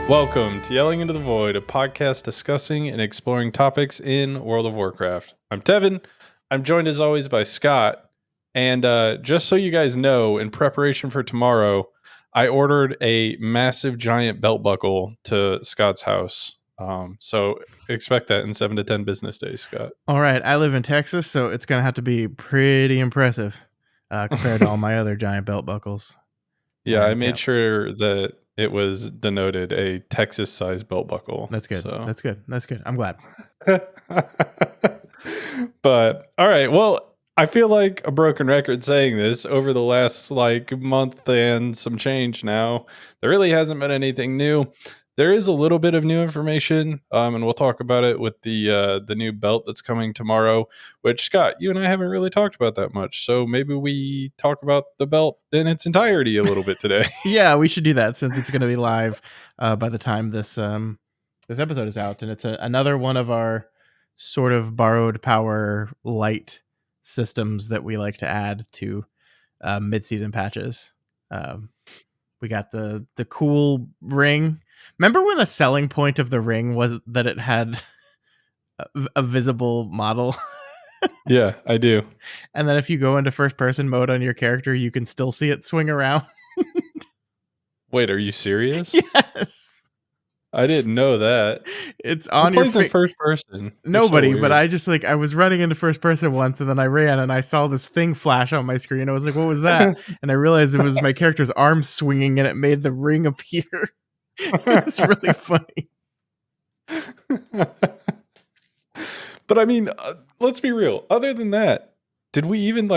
Welcome to Yelling Into the Void, a podcast discussing and exploring topics in World of Warcraft. I'm Tevin. I'm joined as always by Scott. And just so you guys know, in preparation for tomorrow, I ordered a massive giant belt buckle to Scott's house. So expect that in 7 to 10 business days, Scott. All right. I live in Texas, so it's going to have to be pretty impressive compared to all my other giant belt buckles. Yeah, I made sure that it was denoted a Texas-sized belt buckle. That's good. So. That's good. That's good. I'm glad. But, all right. Well, I feel like a broken record saying this over the last month and some change now. There really hasn't been anything new. There is a little bit of new information, and we'll talk about it with the new belt that's coming tomorrow, which, Scott, you and I haven't really talked about that much. So maybe we talk about the belt in its entirety a little bit today. Yeah, we should do that since it's going to be live by the time this episode is out. And it's another one of our sort of borrowed power light systems that we like to add to mid-season patches. We got the cool ring. Remember when the selling point of the ring was that it had a visible model? Yeah, I do. And then if you go into first person mode on your character, you can still see it swing around. Wait, are you serious? Yes. I didn't know that. It's on Who plays in first person? Nobody, so but I just I was running into first person once and then I ran and I saw this thing flash on my screen. I was like, what was that? And I realized it was my character's arm swinging and it made the ring appear. It's really funny. But I mean, let's be real. Other than that, did we even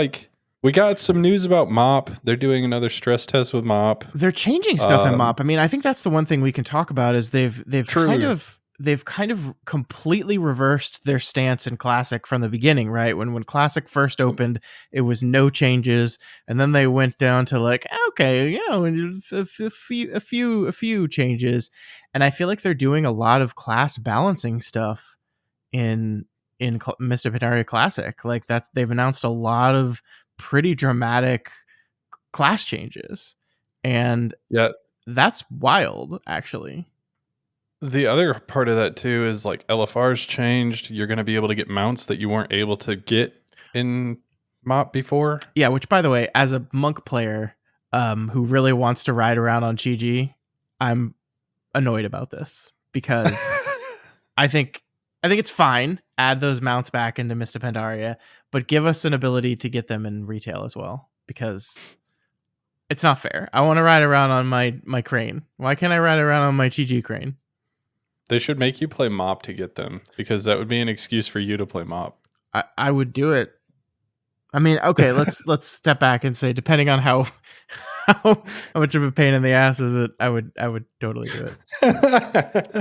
we got some news about MOP. They're doing another stress test with MOP. They're changing stuff in MOP. I mean, I think that's the one thing we can talk about is they've kind of completely reversed their stance in Classic from the beginning, right? When Classic first opened, it was no changes, and then they went down to okay, a few changes, and I feel like they're doing a lot of class balancing stuff in Mr. Pandaria Classic. Like that, they've announced a lot of pretty dramatic class changes, and yeah, that's wild, actually. The other part of that too is LFR's changed. You're going to be able to get mounts that you weren't able to get in MOP before. Yeah, which by the way, as a monk player who really wants to ride around on Chi-Ji, I'm annoyed about this because I think it's fine. Add those mounts back into Mr. Pandaria, but give us an ability to get them in retail as well, because it's not fair. I want to ride around on my crane. Why can't I ride around on my Chi-Ji crane? They should make you play MOP to get them, because that would be an excuse for you to play MOP. I would do it. I mean, okay, let's step back and say, depending on how much of a pain in the ass is it, I would totally do it.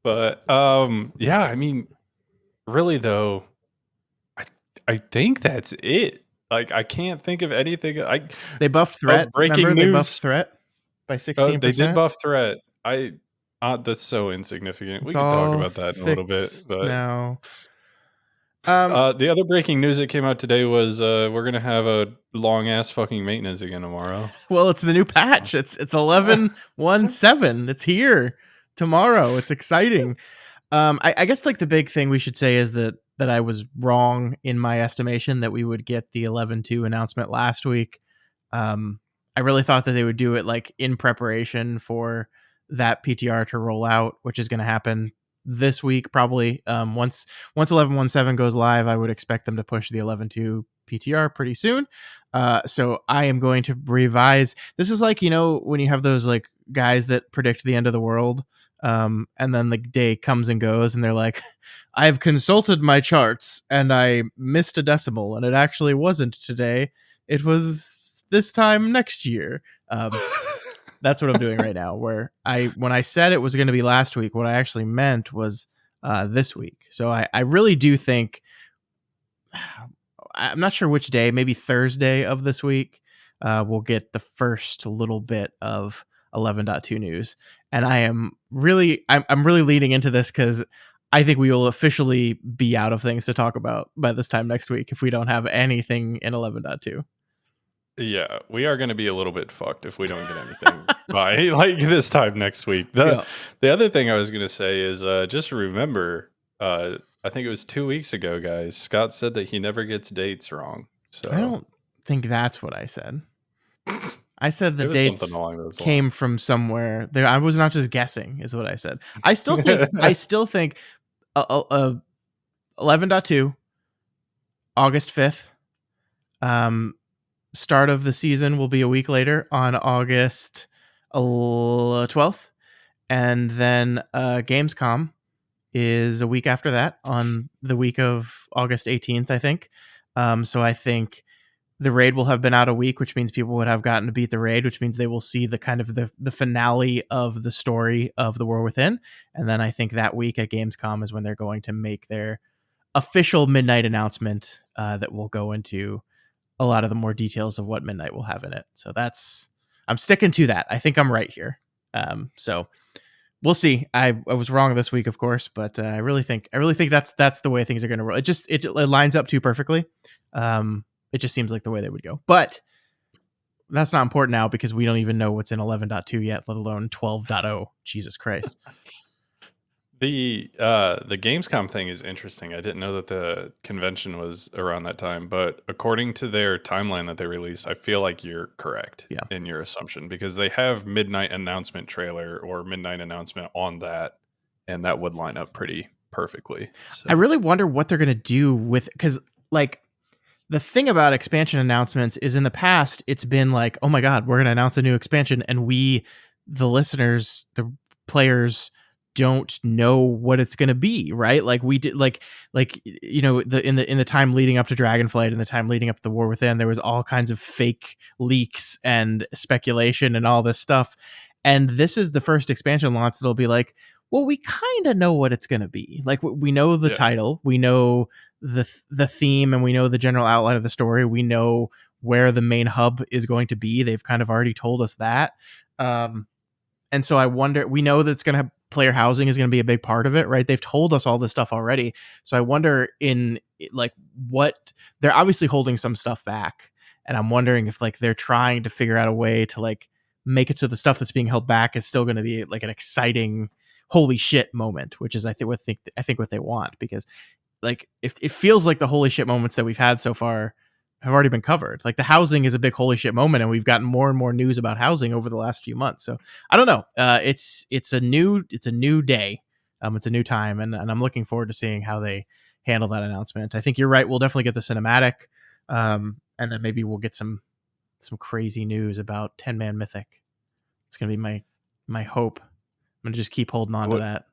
But yeah, I mean, really though, I think that's it. I can't think of anything. They buffed threat. Breaking Remember, news. They buffed threat by 16%. They did buff threat. That's so insignificant. We can talk about that in a little bit. But now, the other breaking news that came out today was we're gonna have a long ass fucking maintenance again tomorrow. Well, it's the new patch. It's 11.17. It's here tomorrow. It's exciting. I guess the big thing we should say is that I was wrong in my estimation that we would get the 11.2 announcement last week. I really thought that they would do it in preparation for that PTR to roll out, which is going to happen this week probably. Once 11.17 goes live, I would expect them to push the 11.2 PTR pretty soon. So I am going to revise. This is when you have those guys that predict the end of the world, and then the day comes and goes and they're like, I've consulted my charts and I missed a decimal and it actually wasn't today. It was this time next year. That's what I'm doing right now, where when I said it was going to be last week, what I actually meant was this week. So I really do think, I'm not sure which day, maybe Thursday of this week, we'll get the first little bit of 11.2 news. And I'm really leading into this because I think we will officially be out of things to talk about by this time next week if we don't have anything in 11.2. Yeah, we are going to be a little bit fucked if we don't get anything by like this time next week. Yeah. The other thing I was going to say is just remember, I think it was 2 weeks ago, guys. Scott said that he never gets dates wrong. I So don't think that's what I said. I said the it was something dates along those lines. came from somewhere. There, I was not just guessing, is what I said. I still think 11.2, August 5th. Start of the season will be a week later on August 12th. And then Gamescom is a week after that on the week of August 18th, I think. So I think the raid will have been out a week, which means people would have gotten to beat the raid, which means they will see the kind of the finale of the story of the War Within. And then I think that week at Gamescom is when they're going to make their official Midnight announcement that will go into a lot of the more details of what Midnight will have in it. So I'm sticking to that. I think I'm right here. So we'll see. I was wrong this week, of course, but I really think that's the way things are going to roll. It lines up too perfectly. It just seems like the way they would go, but that's not important now because we don't even know what's in 11.2 yet, let alone 12.0. Jesus Christ. The Gamescom thing is interesting. I didn't know that the convention was around that time, but according to their timeline that they released, I feel like you're correct in your assumption because they have midnight announcement trailer or midnight announcement on that, and that would line up pretty perfectly. So. I really wonder what they're going to do with, because like the thing about expansion announcements is in the past, it's been like, oh my God, we're going to announce a new expansion. And we, the listeners, the players, don't know what it's going to be, right? Like we did, you know, in the time leading up to Dragonflight and the time leading up to the War Within, there was all kinds of fake leaks and speculation and all this stuff. And this is the first expansion launch that'll be like, well, we kind of know what it's going to be. Like we know the title, we know the theme, and we know the general outline of the story. We know where the main hub is going to be. They've kind of already told us that. And so I wonder, we know that it's going to have player housing is going to be a big part of it, right? They've told us all this stuff already. So I wonder in like what they're obviously holding some stuff back. And I'm wondering if like they're trying to figure out a way to like make it so the stuff that's being held back is still going to be like an exciting, holy shit moment, which is I think what they want, because like if it feels like the holy shit moments that we've had so far have already been covered. Like the housing is a big holy shit moment, and we've gotten more and more news about housing over the last few months. So I don't know. It's a new day. It's a new time, and I'm looking forward to seeing how they handle that announcement. I think you're right. We'll definitely get the cinematic, and then maybe we'll get some crazy news about 10-man Mythic. It's gonna be my hope. I'm gonna just keep holding on to that.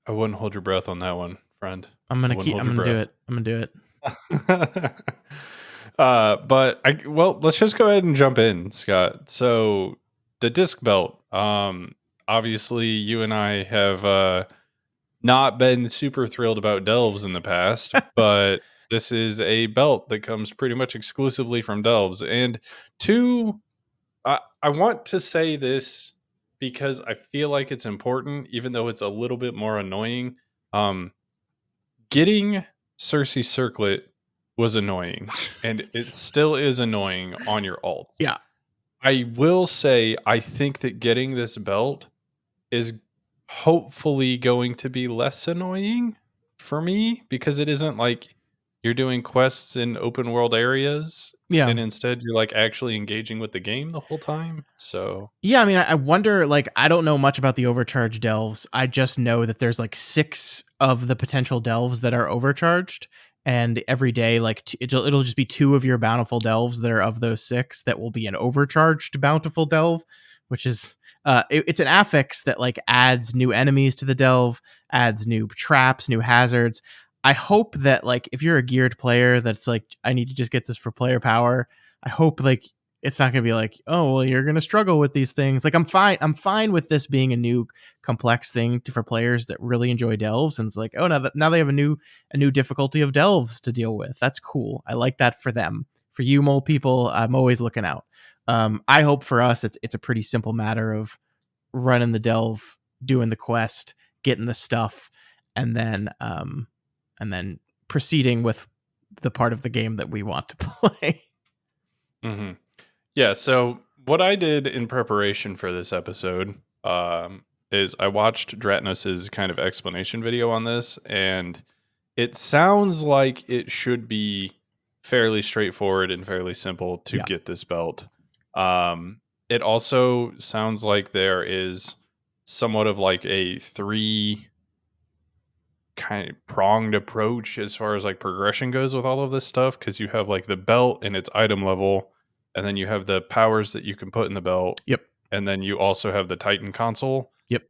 I wouldn't hold your breath on that one, friend. I'm gonna do it. But let's just go ahead and jump in, Scott. So the disc belt, obviously you and I have not been super thrilled about Delves in the past, but this is a belt that comes pretty much exclusively from Delves. And I want to say this because I feel like it's important, even though it's a little bit more annoying. Getting Cersei Circlet was annoying, and it still is annoying on your alts. Yeah. I will say, I think that getting this belt is hopefully going to be less annoying for me, because it isn't like you're doing quests in open world areas. Yeah. And instead you're like actually engaging with the game the whole time. So yeah, I mean, I wonder, like, I don't know much about the overcharged delves. I just know that there's like 6 of the potential delves that are overcharged. And every day, like it'll just be 2 of your bountiful delves that are of those 6 that will be an overcharged bountiful delve, which is it's an affix that like adds new enemies to the delve, adds new traps, new hazards. I hope that like if you're a geared player that's like, I need to just get this for player power, I hope like it's not going to be like, oh, well, you're going to struggle with these things. Like I'm fine with this being a new complex thing for players that really enjoy delves. And it's like, oh, now they have a new difficulty of delves to deal with. That's cool. I like that for them. For you mole people, I'm always looking out. I hope for us, it's a pretty simple matter of running the delve, doing the quest, getting the stuff, and then proceeding with the part of the game that we want to play. Mm-hmm. Yeah, so what I did in preparation for this episode is I watched Dratnos's kind of explanation video on this, and it sounds like it should be fairly straightforward and fairly simple to Yeah. get this belt. It also sounds like there is somewhat of like a three kind of pronged approach as far as like progression goes with all of this stuff, because you have like the belt and its item level, and then you have the powers that you can put in the belt, Yep. and then you also have the Titan console. Yep.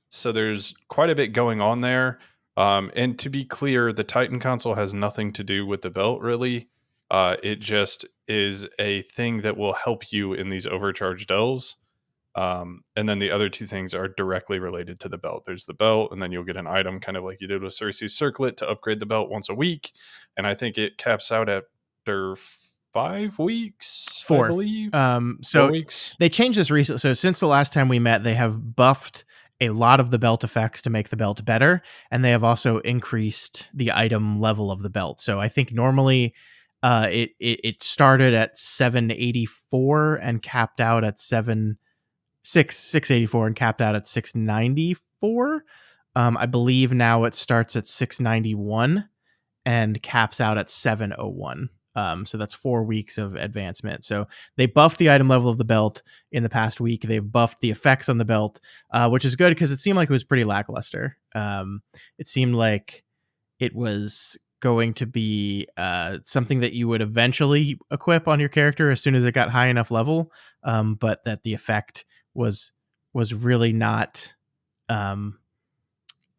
So there's quite a bit going on there. And to be clear, the Titan console has nothing to do with the belt, really. It just is a thing that will help you in these overcharged delves. And then the other two things are directly related to the belt. There's the belt, and then you'll get an item kind of like you did with Cersei's Circlet to upgrade the belt once a week. And I think it caps out after 5 weeks, I 4. believe. 4 So weeks. they changed this recently. So since the last time we met, they have buffed a lot of the belt effects to make the belt better, and they have also increased the item level of the belt. So I think normally it started at 784 and capped out at 684 and capped out at 694. I believe now it starts at 691 and caps out at 701. So that's 4 weeks of advancement. So they buffed the item level of the belt in the past week. They've buffed the effects on the belt, which is good because it seemed like it was pretty lackluster. It seemed like it was going to be something that you would eventually equip on your character as soon as it got high enough level, but that the effect was really not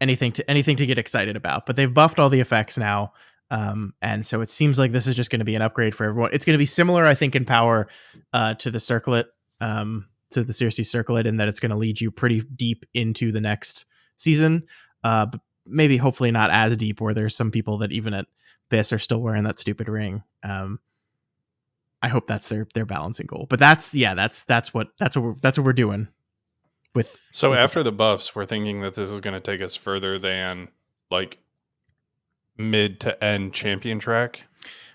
anything to get excited about. But they've buffed all the effects now. And so it seems like this is just going to be an upgrade for everyone. It's going to be similar, I think, in power to the Circlet, to the Cersei Circlet, in that it's going to lead you pretty deep into the next season. But maybe, hopefully, not as deep, where there's some people that even at Biss are still wearing that stupid ring. I hope that's their balancing goal. But that's what we're doing with. So with after the buffs, we're thinking that this is going to take us further than like mid to end champion track,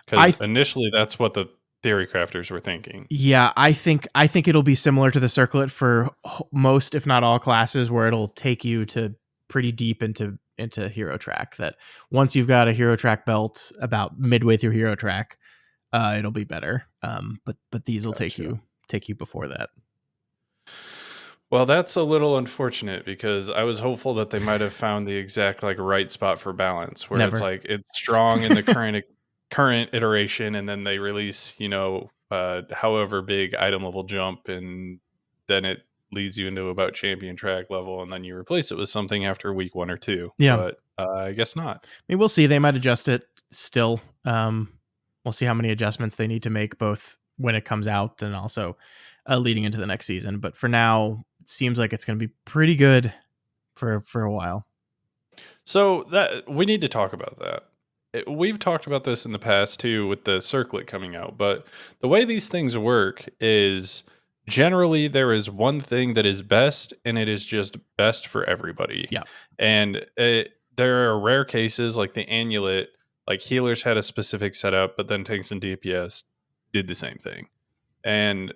because initially that's what the theory crafters were thinking. Yeah, I think it'll be similar to the Circlet for most, if not all, classes, where it'll take you to pretty deep into hero track. That once you've got a hero track belt about midway through hero track, it'll be better. But these will take you before that. Well, that's a little unfortunate, because I was hopeful that they might have found the exact like right spot for balance, where it's like it's strong in the current iteration, and then they release, however big item level jump, and then it leads you into about champion track level, and then you replace it with something after week 1 or 2. Yeah. But I guess not. I mean, we'll see. They might adjust it still. We'll see how many adjustments they need to make, both when it comes out and also leading into the next season. But for now, it seems like it's going to be pretty good for a while. So that we need to talk about that. We've talked about this in the past too, with the Circlet coming out, but the way these things work is generally there is one thing that is best, and it is just best for everybody. Yeah. And there are rare cases like the Amulet, like healers had a specific setup, but then tanks and DPS did the same thing. And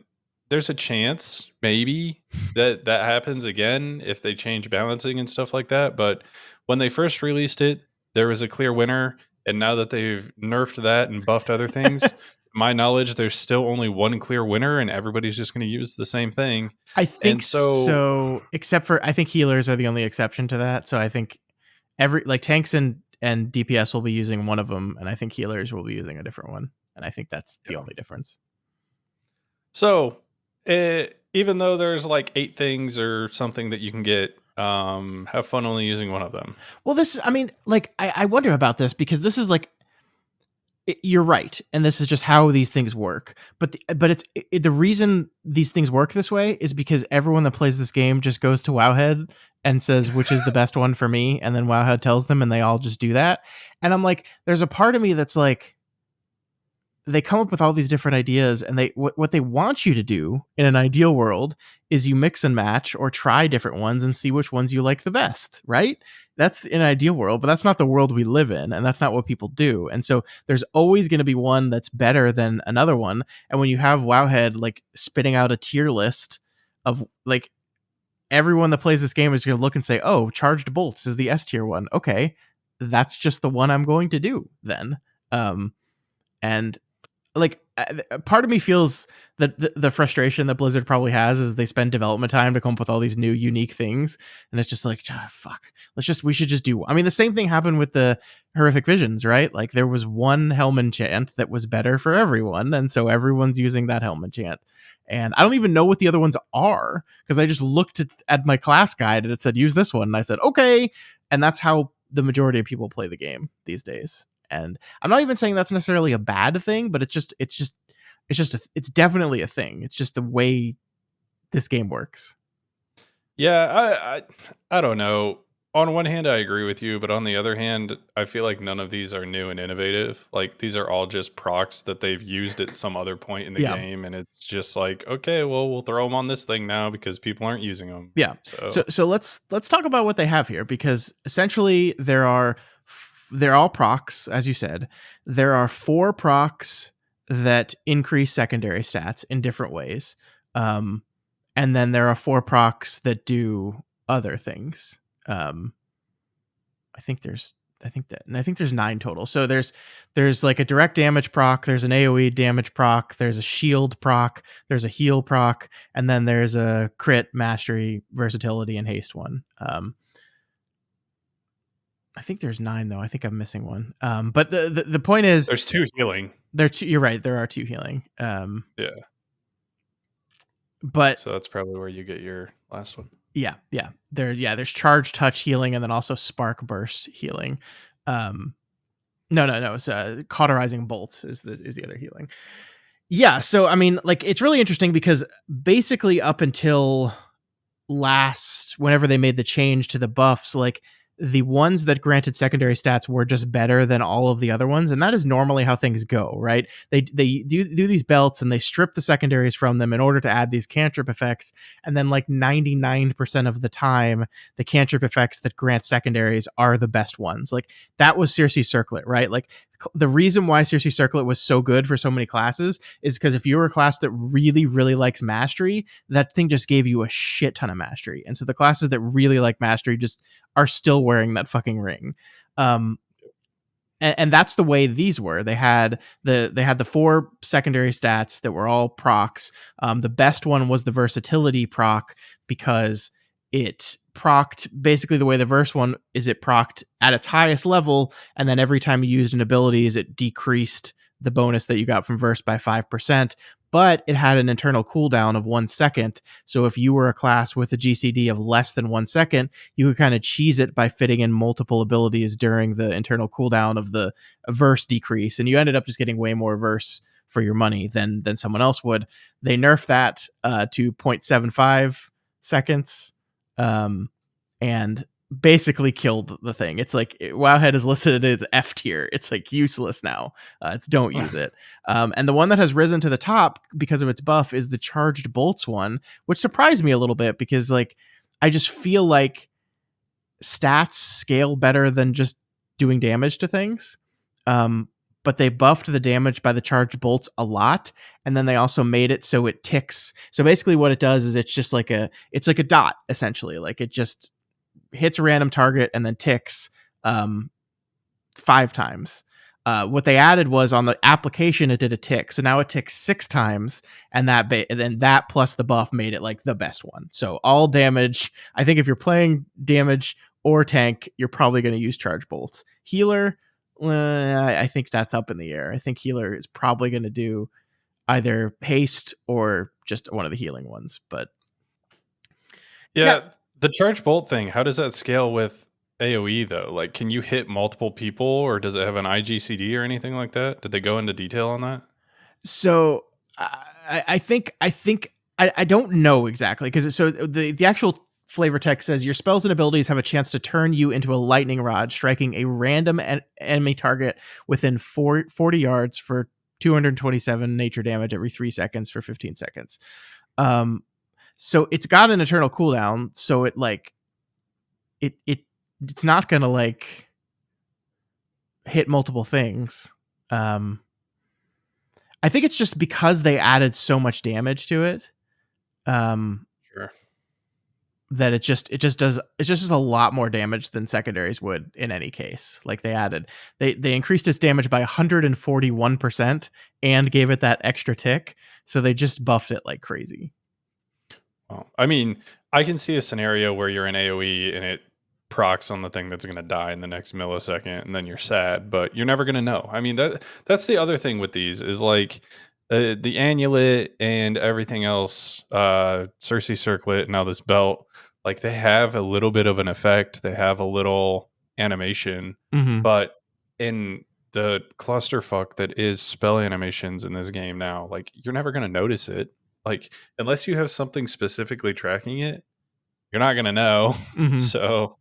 there's a chance maybe that happens again if they change balancing and stuff like that. But when they first released it, there was a clear winner. And now that they've nerfed that and buffed other things, to my knowledge, there's still only one clear winner, and everybody's just going to use the same thing. I think so, except for I think healers are the only exception to that. So I think tanks and DPS will be using one of them, and I think healers will be using a different one. And I think that's the only difference. So even though there's like 8 things or something that you can get, have fun only using one of them. Well, I wonder about this, because this is like, you're right, and this is just how these things work. But the reason these things work this way is because everyone that plays this game just goes to Wowhead and says which is the best one for me, and then Wowhead tells them, and they all just do that. And I'm like, there's a part of me that's like, they come up with all these different ideas, and what they want you to do in an ideal world is you mix and match or try different ones and see which ones you like the best, right? That's an ideal world, but that's not the world we live in, and that's not what people do. And so there's always going to be one that's better than another one. And when you have Wowhead like spitting out a tier list of like everyone that plays this game is going to look and say, "Oh, Charged Bolts is the S tier one." Okay, that's just the one I'm going to do then. And like part of me feels that the frustration that Blizzard probably has is they spend development time to come up with all these new unique things, and it's just like, fuck, we should just do. I mean, the same thing happened with the Horrific Visions, right? Like there was one Helm enchant that was better for everyone, and so everyone's using that Helm enchant. And I don't even know what the other ones are because I just looked at my class guide and it said use this one, and I said okay, and that's how the majority of people play the game these days. And I'm not even saying that's necessarily a bad thing, but it's definitely a thing. It's just the way this game works. Yeah, I don't know. On one hand, I agree with you, but on the other hand, I feel like none of these are new and innovative. Like these are all just procs that they've used at some other point in the game, and it's just like, okay, well, we'll throw them on this thing now because people aren't using them. Yeah. So let's talk about what they have here, because essentially they're all procs, as you said. There are 4 procs that increase secondary stats in different ways. And then there are 4 procs that do other things. I think there's 9 total. So there's like a direct damage proc, there's an AoE damage proc, there's a shield proc, there's a heal proc, and then there's a crit, mastery, versatility, and haste one. I think there's 9 though. I think I'm missing one. But the point is, there's 2 healing. You're right. There are 2 healing. Yeah. But so that's probably where you get your last one. Yeah. There's charge, touch healing, and then also spark burst healing. No. It's cauterizing bolts is the other healing. Yeah. So I mean, like, it's really interesting because basically up until whenever they made the change to the buffs, like, the ones that granted secondary stats were just better than all of the other ones. And that is normally how things go, right? They do these belts and they strip the secondaries from them in order to add these cantrip effects. And then like 99% of the time, the cantrip effects that grant secondaries are the best ones. Like that was Circe Circlet, right? Like the reason why Circe Circlet was so good for so many classes is because if you were a class that really, really likes mastery, that thing just gave you a shit ton of mastery. And so the classes that really like mastery just are still wearing that fucking ring. And that's the way these were. They had the 4 secondary stats that were all procs. The best one was the versatility proc because it procced basically the way the verse one is. It procced at its highest level, and then every time you used an abilities, it decreased the bonus that you got from verse by 5%. But it had an internal cooldown of 1 second. So if you were a class with a GCD of less than 1 second, you could kind of cheese it by fitting in multiple abilities during the internal cooldown of the verse decrease. And you ended up just getting way more verse for your money than someone else would. They nerfed that to 0.75 seconds and basically killed the thing. It's like Wowhead is listed as F tier. It's like useless now. Don't use it. And the one that has risen to the top because of its buff is the Charged Bolts one, which surprised me a little bit because like I just feel like stats scale better than just doing damage to things. But they buffed the damage by the Charged Bolts a lot, and then they also made it so it ticks. So basically what it does is it's like a dot, essentially. Like it just hits a random target and then ticks 5 times. What they added was on the application, it did a tick. So now it ticks 6 times, and then that plus the buff made it like the best one. So all damage, I think if you're playing damage or tank, you're probably going to use Charge Bolts. Healer, I think that's up in the air. I think healer is probably going to do either haste or just one of the healing ones. But yeah, the Charge Bolt thing, how does that scale with AoE though? Like, can you hit multiple people, or does it have an IGCD or anything like that? Did they go into detail on that? So I think I don't know exactly, because so the actual flavor text says your spells and abilities have a chance to turn you into a lightning rod, striking a random enemy target within 40 yards for 227 nature damage every 3 seconds for 15 seconds. So it's got an eternal cooldown, so it like it's not gonna like hit multiple things. I think it's just because they added so much damage to it. Sure. That it just does a lot more damage than secondaries would in any case. Like they increased its damage by 141% and gave it that extra tick, so they just buffed it like crazy. Well, I mean, I can see a scenario where you're in AoE and it procs on the thing that's going to die in the next millisecond, and then you're sad, but you're never going to know. I mean, that's the other thing with these is like the amulet and everything else, Cersei circlet, now this belt, like they have a little bit of an effect. They have a little animation, but in the clusterfuck that is spell animations in this game now, like you're never going to notice it. Like unless you have something specifically tracking it, you're not going to know. So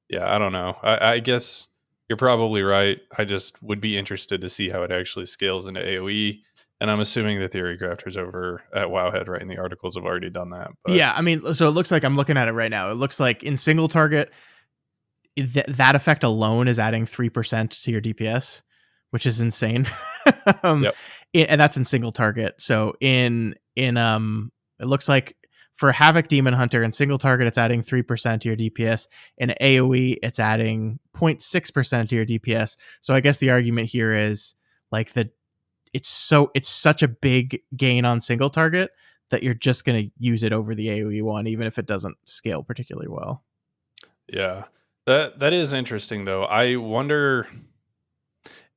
yeah, I don't know. I guess you're probably right. I just would be interested to see how it actually scales into AoE. And I'm assuming the theory crafters over at Wowhead writing the articles have already done that. But yeah, I mean, so it looks like I'm looking at it right now. It looks like in single target, that effect alone is adding 3% to your DPS, which is insane. Yep. And that's in single target. So it looks like for Havoc Demon Hunter in single target, it's adding 3% to your DPS. In AoE, it's adding 0.6% to your DPS. So I guess the argument here is like it's such a big gain on single target that you're just going to use it over the AoE one, even if it doesn't scale particularly well. Yeah, that is interesting though. I wonder.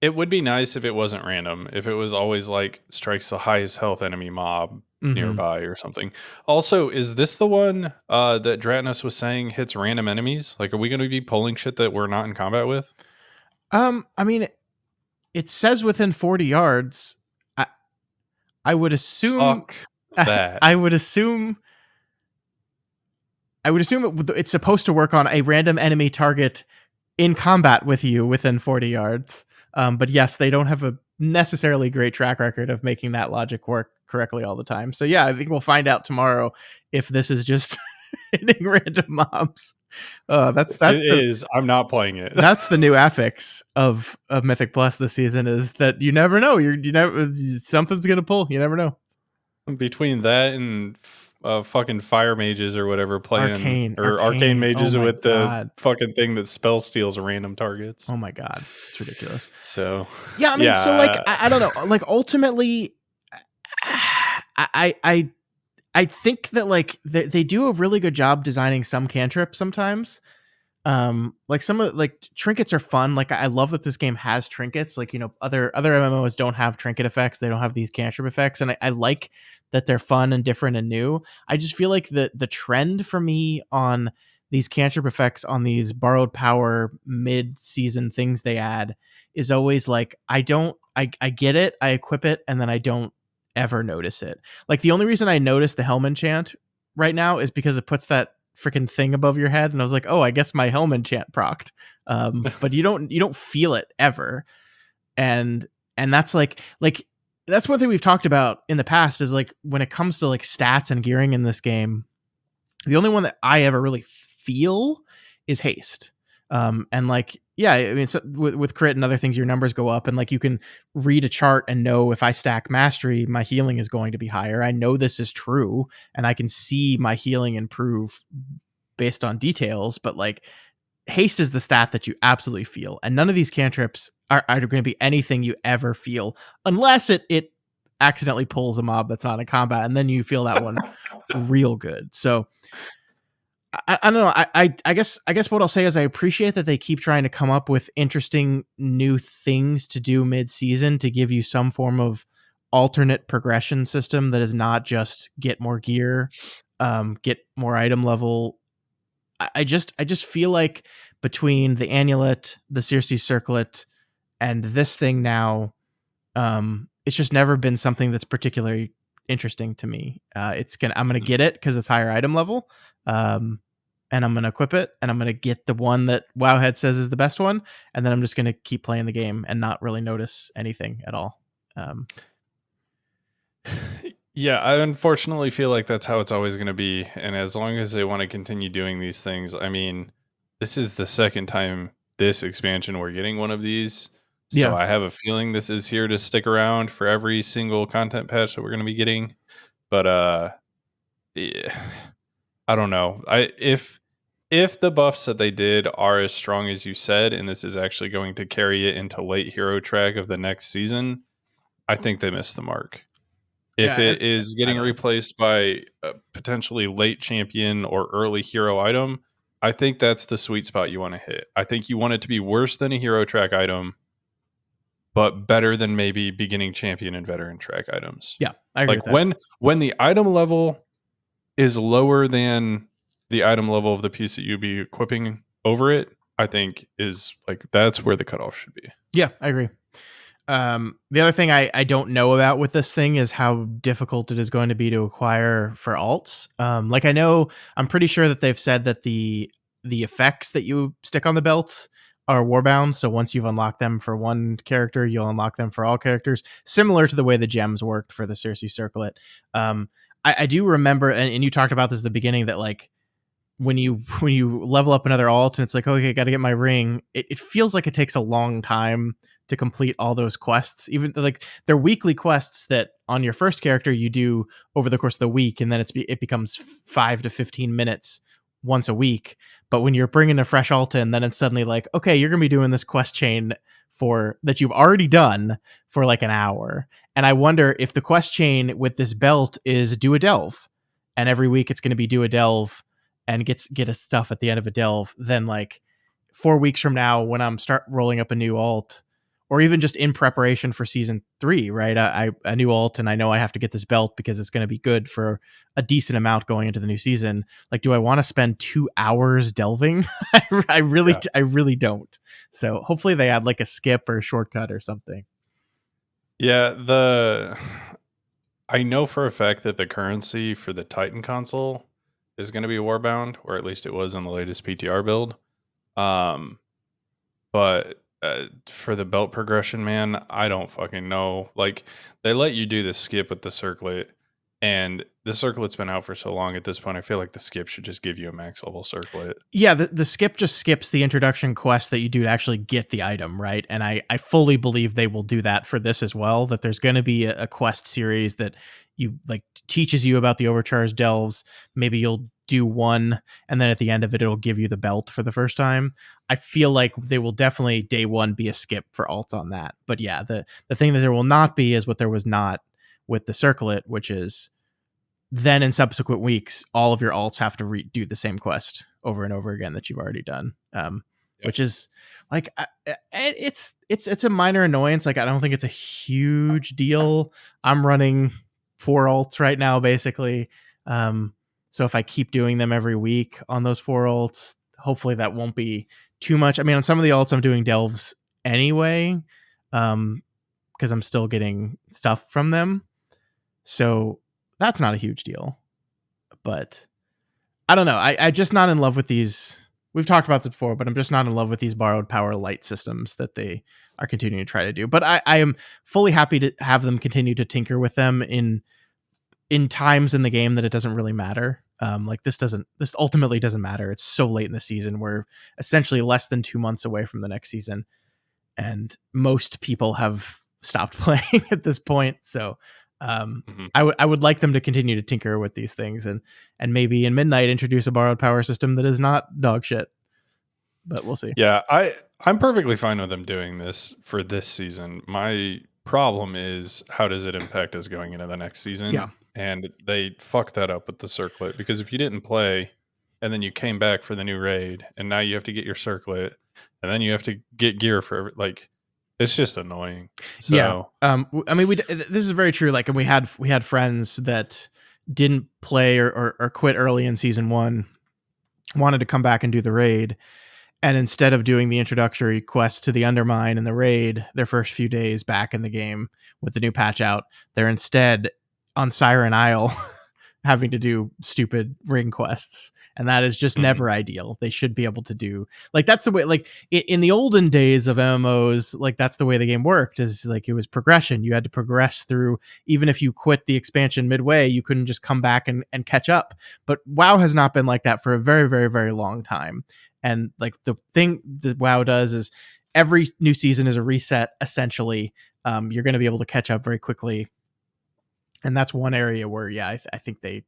It would be nice if it wasn't random. If it was always like strikes the highest health enemy mob nearby or something. Also, is this the one that Dratnus was saying hits random enemies? Like, are we going to be pulling shit that we're not in combat with? I mean, it says within 40 yards. I would assume. Fuck that. I would assume it's supposed to work on a random enemy target in combat with you within 40 yards. But yes, they don't have a necessarily great track record of making that logic work correctly all the time. So yeah, I think we'll find out tomorrow if this is just hitting random mobs. I'm not playing it. That's the new affix of Mythic Plus this season, is that you never know. You never, something's gonna pull. You never know. Between that and fucking fire mages or whatever playing arcane mages with God. the fucking thing that spell steals random targets. Oh my God, it's ridiculous. So yeah, I mean, so like I don't know. Like ultimately, I think that like they do a really good job designing some cantrips sometimes. Like some of like trinkets are fun. Like I love that this game has trinkets. Like, you know, other MMOs don't have trinket effects. They don't have these cantrip effects, and I like that they're fun and different and new. I just feel like the trend for me on these cantrip effects on these borrowed power mid-season things they add is always like I get it, I equip it, and then I don't ever notice it. Like the only reason I notice the Helm enchant right now is because it puts that freaking thing above your head, and I was like, oh, I guess my Helm enchant procced. But you don't feel it ever, and that's like that's one thing we've talked about in the past is like when it comes to like stats and gearing in this game, the only one that I ever really feel is haste. And like, yeah, I mean, so with crit and other things, your numbers go up, and like you can read a chart and know if I stack mastery, my healing is going to be higher. I know this is true, and I can see my healing improve based on details. But like, haste is the stat that you absolutely feel, and none of these cantrips are going to be anything you ever feel unless it accidentally pulls a mob that's not in combat, and then you feel that one real good. So I don't know. I guess what I'll say is I appreciate that they keep trying to come up with interesting new things to do mid-season to give you some form of alternate progression system that is not just get more gear, get more item level. I just feel like between the amulet, the Circe circlet, and this thing now, it's just never been something that's particularly interesting to me. I'm gonna get it because it's higher item level, and I'm gonna equip it, and I'm gonna get the one that Wowhead says is the best one, and then I'm just gonna keep playing the game and not really notice anything at all. Yeah, I unfortunately feel like that's how it's always going to be. And as long as they want to continue doing these things, I mean, this is the second time this expansion we're getting one of these. So Yeah. I have a feeling this is here to stick around for every single content patch that we're going to be getting. But yeah, I don't know. If the buffs that they did are as strong as you said, and this is actually going to carry it into late hero track of the next season, I think they missed the mark. If Yeah, it is I getting don't know. replaced by a potentially late champion or early hero item, I think that's the sweet spot you want to hit. I think you want it to be worse than a hero track item, but better than maybe beginning champion and veteran track items. Yeah, I agree Like with that. when the item level is lower than the item level of the piece that you'd be equipping over it, I think is like that's where the cutoff should be. Yeah, I agree. The other thing I don't know about with this thing is how difficult it is going to be to acquire for alts. Like I'm pretty sure that they've said that the effects that you stick on the belt are warbound. So once you've unlocked them for one character, you'll unlock them for all characters, similar to the way the gems worked for the Cersei Circlet. I do remember, and you talked about this at the beginning, that like when you level up another alt and it's like, okay, got to get my ring, it feels like it takes a long time to complete all those quests. Even like they're weekly quests that on your first character you do over the course of the week, and then it becomes 5 to 15 minutes once a week. But when you're bringing a fresh alt in, then it's suddenly like, okay, you're gonna be doing this quest chain for that you've already done for like an hour. And I wonder if the quest chain with this belt is do a delve, and every week it's going to be do a delve and get a stuff at the end of a delve. Then like 4 weeks from now, when I'm start rolling up a new alt, or even just in preparation for season 3, right? A new alt, and I know I have to get this belt because it's going to be good for a decent amount going into the new season. Like, do I want to spend 2 hours delving? I really don't. So hopefully they add like a skip or a shortcut or something. Yeah, I know for a fact that the currency for the Titan console is going to be warbound, or at least it was in the latest PTR build. But for the belt progression, man, I don't fucking know. Like, they let you do the skip with the circlet, and the circlet's been out for so long at this point. I feel like the skip should just give you a max level circlet. Yeah, the skip just skips the introduction quest that you do to actually get the item, right? And I fully believe they will do that for this as well, that there's going to be a quest series that you like teaches you about the overcharged delves. Maybe you'll do one, and then at the end of it, it'll give you the belt for the first time. I feel like they will definitely day one be a skip for alts on that. But yeah, the thing that there will not be is what there was not with the circlet, which is then in subsequent weeks, all of your alts have to do the same quest over and over again that you've already done. Which is like, it's a minor annoyance. Like, I don't think it's a huge deal. I'm running 4 alts right now, basically. So if I keep doing them every week on those 4 alts, hopefully that won't be too much. I mean, on some of the alts, I'm doing delves anyway, because I'm still getting stuff from them. So that's not a huge deal. But I don't know. I'm just not in love with these. We've talked about this before, but I'm just not in love with these borrowed power light systems that they are continuing to try to do. But I am fully happy to have them continue to tinker with them in times in the game that it doesn't really matter. Like this ultimately doesn't matter. It's so late in the season. We're essentially less than 2 months away from the next season, and most people have stopped playing at this point. So I would like them to continue to tinker with these things, and maybe in Midnight introduce a borrowed power system that is not dog shit. But we'll see. Yeah, I'm perfectly fine with them doing this for this season. My problem is how does it impact us going into the next season? Yeah. And they fucked that up with the circlet, because if you didn't play and then you came back for the new raid and now you have to get your circlet and then you have to get gear for like, it's just annoying. So yeah. I mean, this is very true. Like, and we had friends that didn't play or quit early in season 1, wanted to come back and do the raid. And instead of doing the introductory quest to the Undermine and the raid, their first few days back in the game with the new patch out, they're instead on Siren Isle having to do stupid ring quests, and that is just Mhm. never ideal. They should be able to do, like, that's the way, like, in the olden days of MMOs, like, that's the way the game worked, is like it was progression. You had to progress through, even if you quit the expansion midway, you couldn't just come back and catch up. But WoW has not been like that for a very, very, very long time. And like the thing that WoW does is every new season is a reset, essentially. You're going to be able to catch up very quickly, and that's one area where, yeah, I think they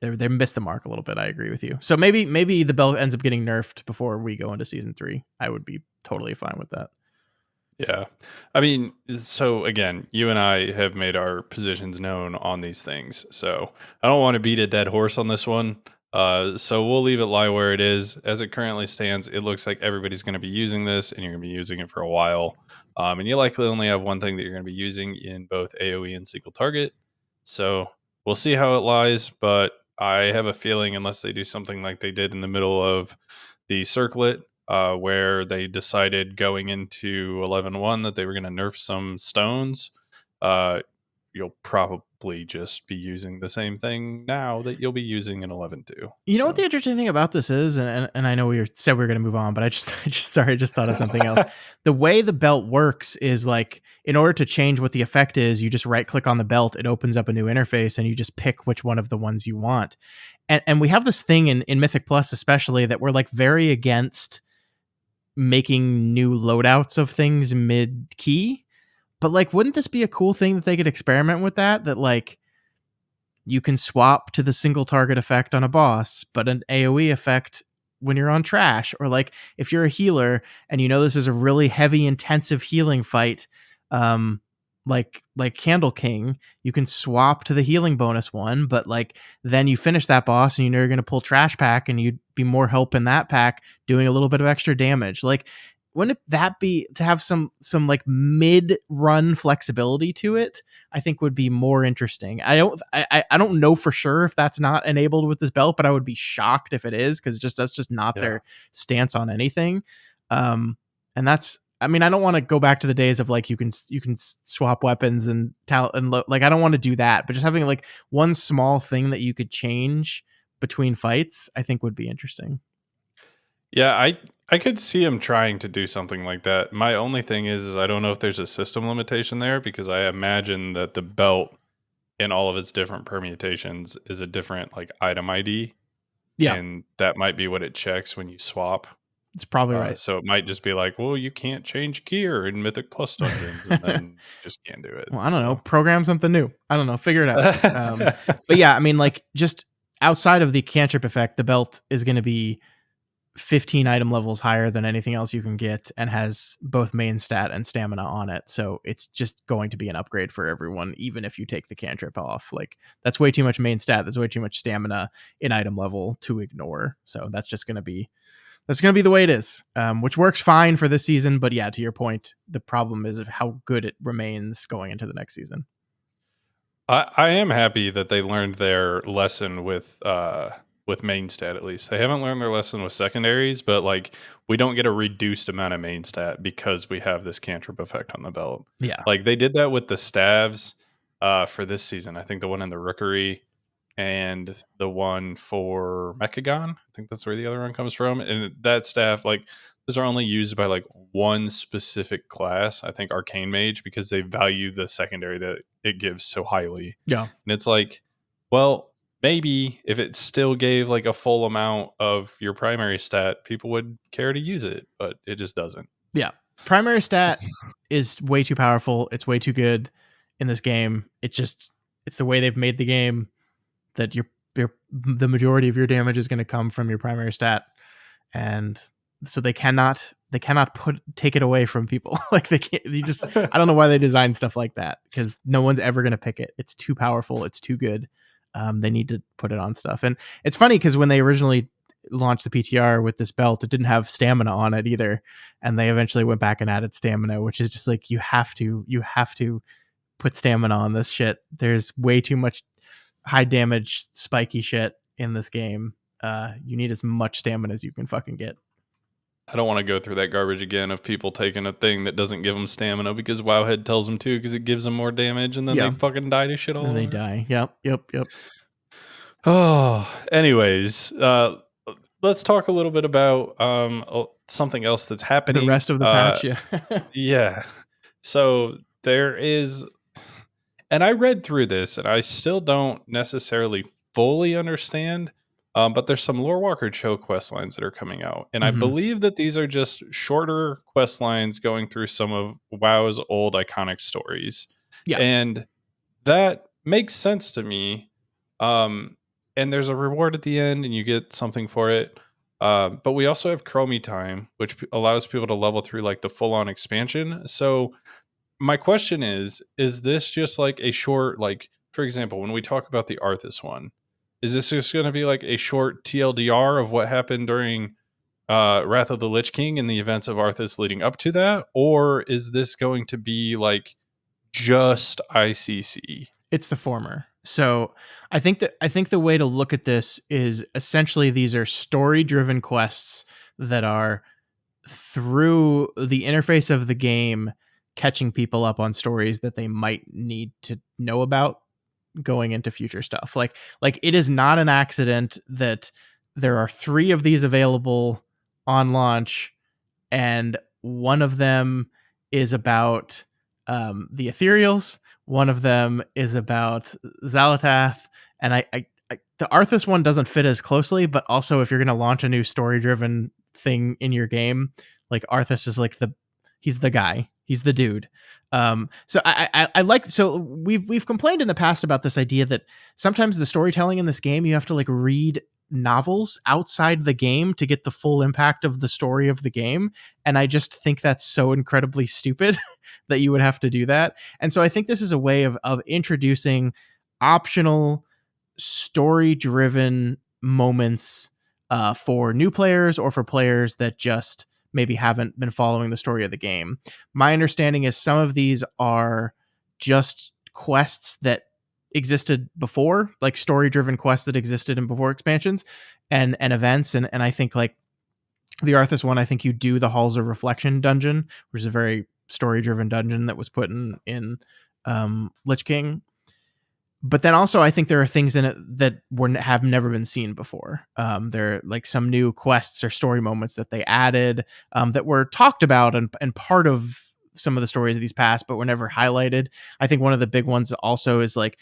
missed the mark a little bit. I agree with you. So maybe the belt ends up getting nerfed before we go into season 3. I would be totally fine with that. Yeah. I mean, so again, you and I have made our positions known on these things. So I don't want to beat a dead horse on this one. So we'll leave it lie where it is. As it currently stands, it looks like everybody's going to be using this and you're going to be using it for a while. And you likely only have one thing that you're going to be using in both AoE and single target. So we'll see how it lies. But I have a feeling, unless they do something like they did in the middle of the circlet, where they decided going into 11.1 that they were going to nerf some stones, you'll probably just be using the same thing now that you'll be using in 11.2. You know what the interesting thing about this is, and I know said we were going to move on, but I just thought of something else. The way the belt works is like, in order to change what the effect is, you just right click on the belt, it opens up a new interface, and you just pick which one of the ones you want. And we have this thing in Mythic Plus, especially, that we're like very against making new loadouts of things mid key. But like, wouldn't this be a cool thing that they could experiment with that like, you can swap to the single target effect on a boss, but an AoE effect when you're on trash? Or like, if you're a healer and you know this is a really heavy, intensive healing fight, like Candle King, you can swap to the healing bonus one, but like, then you finish that boss and you know you're going to pull trash pack and you'd be more help in that pack doing a little bit of extra damage. Like, wouldn't that be, to have some like mid run flexibility to it, I think would be more interesting. I don't know for sure if that's not enabled with this belt, but I would be shocked if it is, because that's just not their stance on anything. And that's, I mean, I don't want to go back to the days of like, you can swap weapons and talent, and like, I don't want to do that, but just having like one small thing that you could change between fights, I think would be interesting. Yeah, I could see him trying to do something like that. My only thing is I don't know if there's a system limitation there, because I imagine that the belt in all of its different permutations is a different like item ID. Yeah, And that might be what it checks when you swap. it's probably right. So it might just be like, well, you can't change gear in Mythic Plus dungeons, and then you just can't do it. Well, I don't know. Program something new. I don't know. Figure it out. But yeah, I mean, like, just outside of the cantrip effect, the belt is going to be 15 item levels higher than anything else you can get, and has both main stat and stamina on it. So it's just going to be an upgrade for everyone, even if you take the cantrip off. Like, that's way too much main stat. There's way too much stamina in item level to ignore. So that's just going to be the way it is, which works fine for this season. But yeah, to your point, the problem is of how good it remains going into the next season. I am happy that they learned their lesson with main stat. At least they haven't learned their lesson with secondaries, but like, we don't get a reduced amount of main stat because we have this cantrip effect on the belt. Yeah. Like, they did that with the staves for this season. I think the one in the Rookery and the one for Mechagon. I think that's where the other one comes from. And that staff, like, those are only used by like one specific class, I think Arcane Mage, because they value the secondary that it gives so highly. Yeah. And it's like, well, maybe if it still gave like a full amount of your primary stat, people would care to use it, but it just doesn't. Yeah. Primary stat is way too powerful. It's way too good in this game. It's the way they've made the game, that the majority of your damage is going to come from your primary stat. And so they cannot take it away from people. Like, they can't, I don't know why they designed stuff like that, because no one's ever going to pick it. It's too powerful. It's too good. They need to put it on stuff. And it's funny, because when they originally launched the PTR with this belt, it didn't have stamina on it either. And they eventually went back and added stamina, which is just like, you have to put stamina on this shit. There's way too much high damage, spiky shit in this game. You need as much stamina as you can fucking get. I don't want to go through that garbage again of people taking a thing that doesn't give them stamina because Wowhead tells them to, because it gives them more damage, and then they fucking die to shit all over. And they die. Yep. Oh, anyways, let's talk a little bit about something else that's The happening. rest of the patch, yeah. Yeah. So there is, and I read through this, and I still don't necessarily fully understand. But there's some Lore Walker Cho quest lines that are coming out, and I Hmm. believe that these are just shorter quest lines going through some of WoW's old iconic stories, Yeah. and that makes sense to me. Um, and there's a reward at the end, and you get something for it. But we also have Chromie Time, which allows people to level through like the full on expansion. So my question is this just like a short, like, for example, when we talk about the Arthas one, is this just going to be like a short TLDR of what happened during Wrath of the Lich King and the events of Arthas leading up to that? Or is this going to be like just ICC? It's the former. So I think the way to look at this is essentially these are story driven quests that are through the interface of the game catching people up on stories that they might need to know about going into future stuff. Like it is not an accident that there are 3 of these available on launch, and one of them is about the Ethereals. One of them is about Xalatath, and the Arthas one doesn't fit as closely. But also, if you're going to launch a new story-driven thing in your game, like Arthas is like he's the guy, he's the dude. So I like, so we've complained in the past about this idea that sometimes the storytelling in this game you have to like read novels outside the game to get the full impact of the story of the game, and I just think that's so incredibly stupid that you would have to do that. And so I think this is a way of introducing optional story driven moments for new players or for players that just maybe haven't been following the story of the game. My understanding is some of these are just quests that existed before, like story driven quests that existed in before expansions and events. And I think like the Arthas one, I think you do the Halls of Reflection dungeon, which is a very story driven dungeon that was put in Lich King. But then also, I think there are things in it that have never been seen before. There are like some new quests or story moments that they added that were talked about and part of some of the stories of these past, but were never highlighted. I think one of the big ones also is like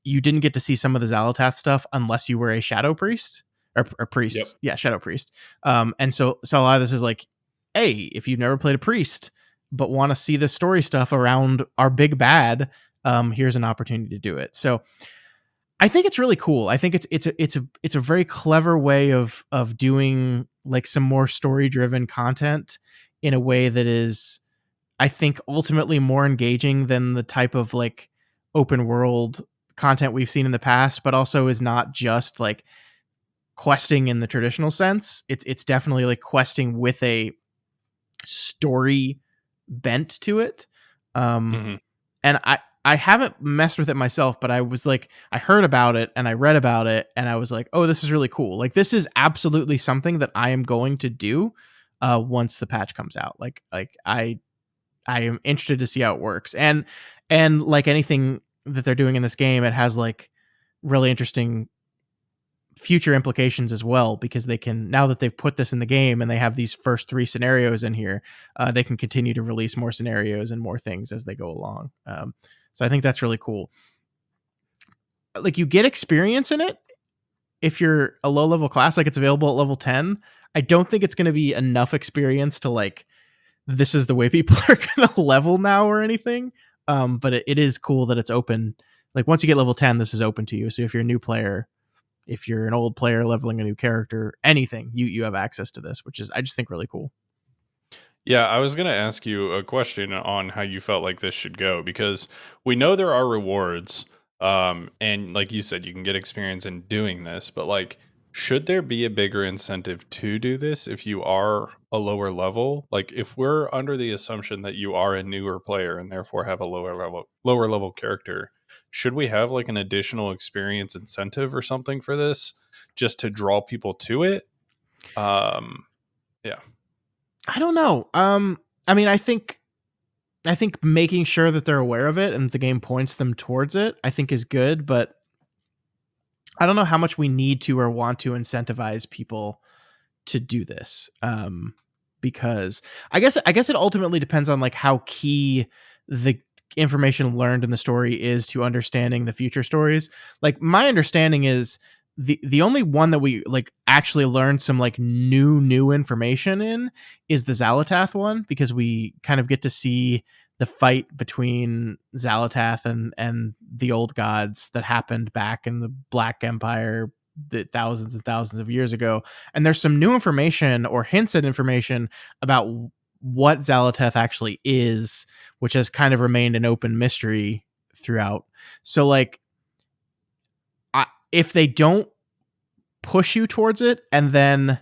you didn't get to see some of the Xalatath stuff unless you were a Shadow Priest or Yep. Priest. Yeah, Shadow Priest. And so a lot of this is like, hey, if you've never played a Priest but want to see the story stuff around our big bad, here's an opportunity to do it. So I think it's really cool. I think it's a very clever way of doing like some more story driven content in a way that is, I think, ultimately more engaging than the type of like open world content we've seen in the past, but also is not just like questing in the traditional sense. It's definitely like questing with a story bent to it. Hmm. And I haven't messed with it myself, but I was like, I heard about it and I read about it and I was like, oh, this is really cool. Like this is absolutely something that I am going to do once the patch comes out. Like I am interested to see how it works. And like anything that they're doing in this game, it has like really interesting future implications as well, because they can, now that they've put this in the game and they have these first 3 scenarios in here, they can continue to release more scenarios and more things as they go along. So I think that's really cool. Like you get experience in it if you're a low level class, like it's available at level 10. I don't think it's going to be enough experience to like, this is the way people are going to level now or anything. But it is cool that it's open. Like once you get level 10, this is open to you. So if you're a new player, if you're an old player leveling a new character, anything, you have access to this, which is, I just think, really cool. Yeah, I was going to ask you a question on how you felt like this should go, because we know there are rewards. And like you said, you can get experience in doing this, but like, should there be a bigger incentive to do this if you are a lower level? Like, if we're under the assumption that you are a newer player and therefore have a lower level character, should we have like an additional experience incentive or something for this just to draw people to it? Yeah. I don't know. I mean, I think making sure that they're aware of it and the game points them towards it, I think is good, but I don't know how much we need to or want to incentivize people to do this. Because I guess it ultimately depends on like how key the information learned in the story is to understanding the future stories. Like my understanding is the only one that we like actually learned some like new information in is the Zalatath one, because we kind of get to see the fight between Zalatath and the old gods that happened back in the Black Empire, the thousands and thousands of years ago. And there's some new information or hints at information about what Zalatath actually is, which has kind of remained an open mystery throughout. So like, if they don't push you towards it and then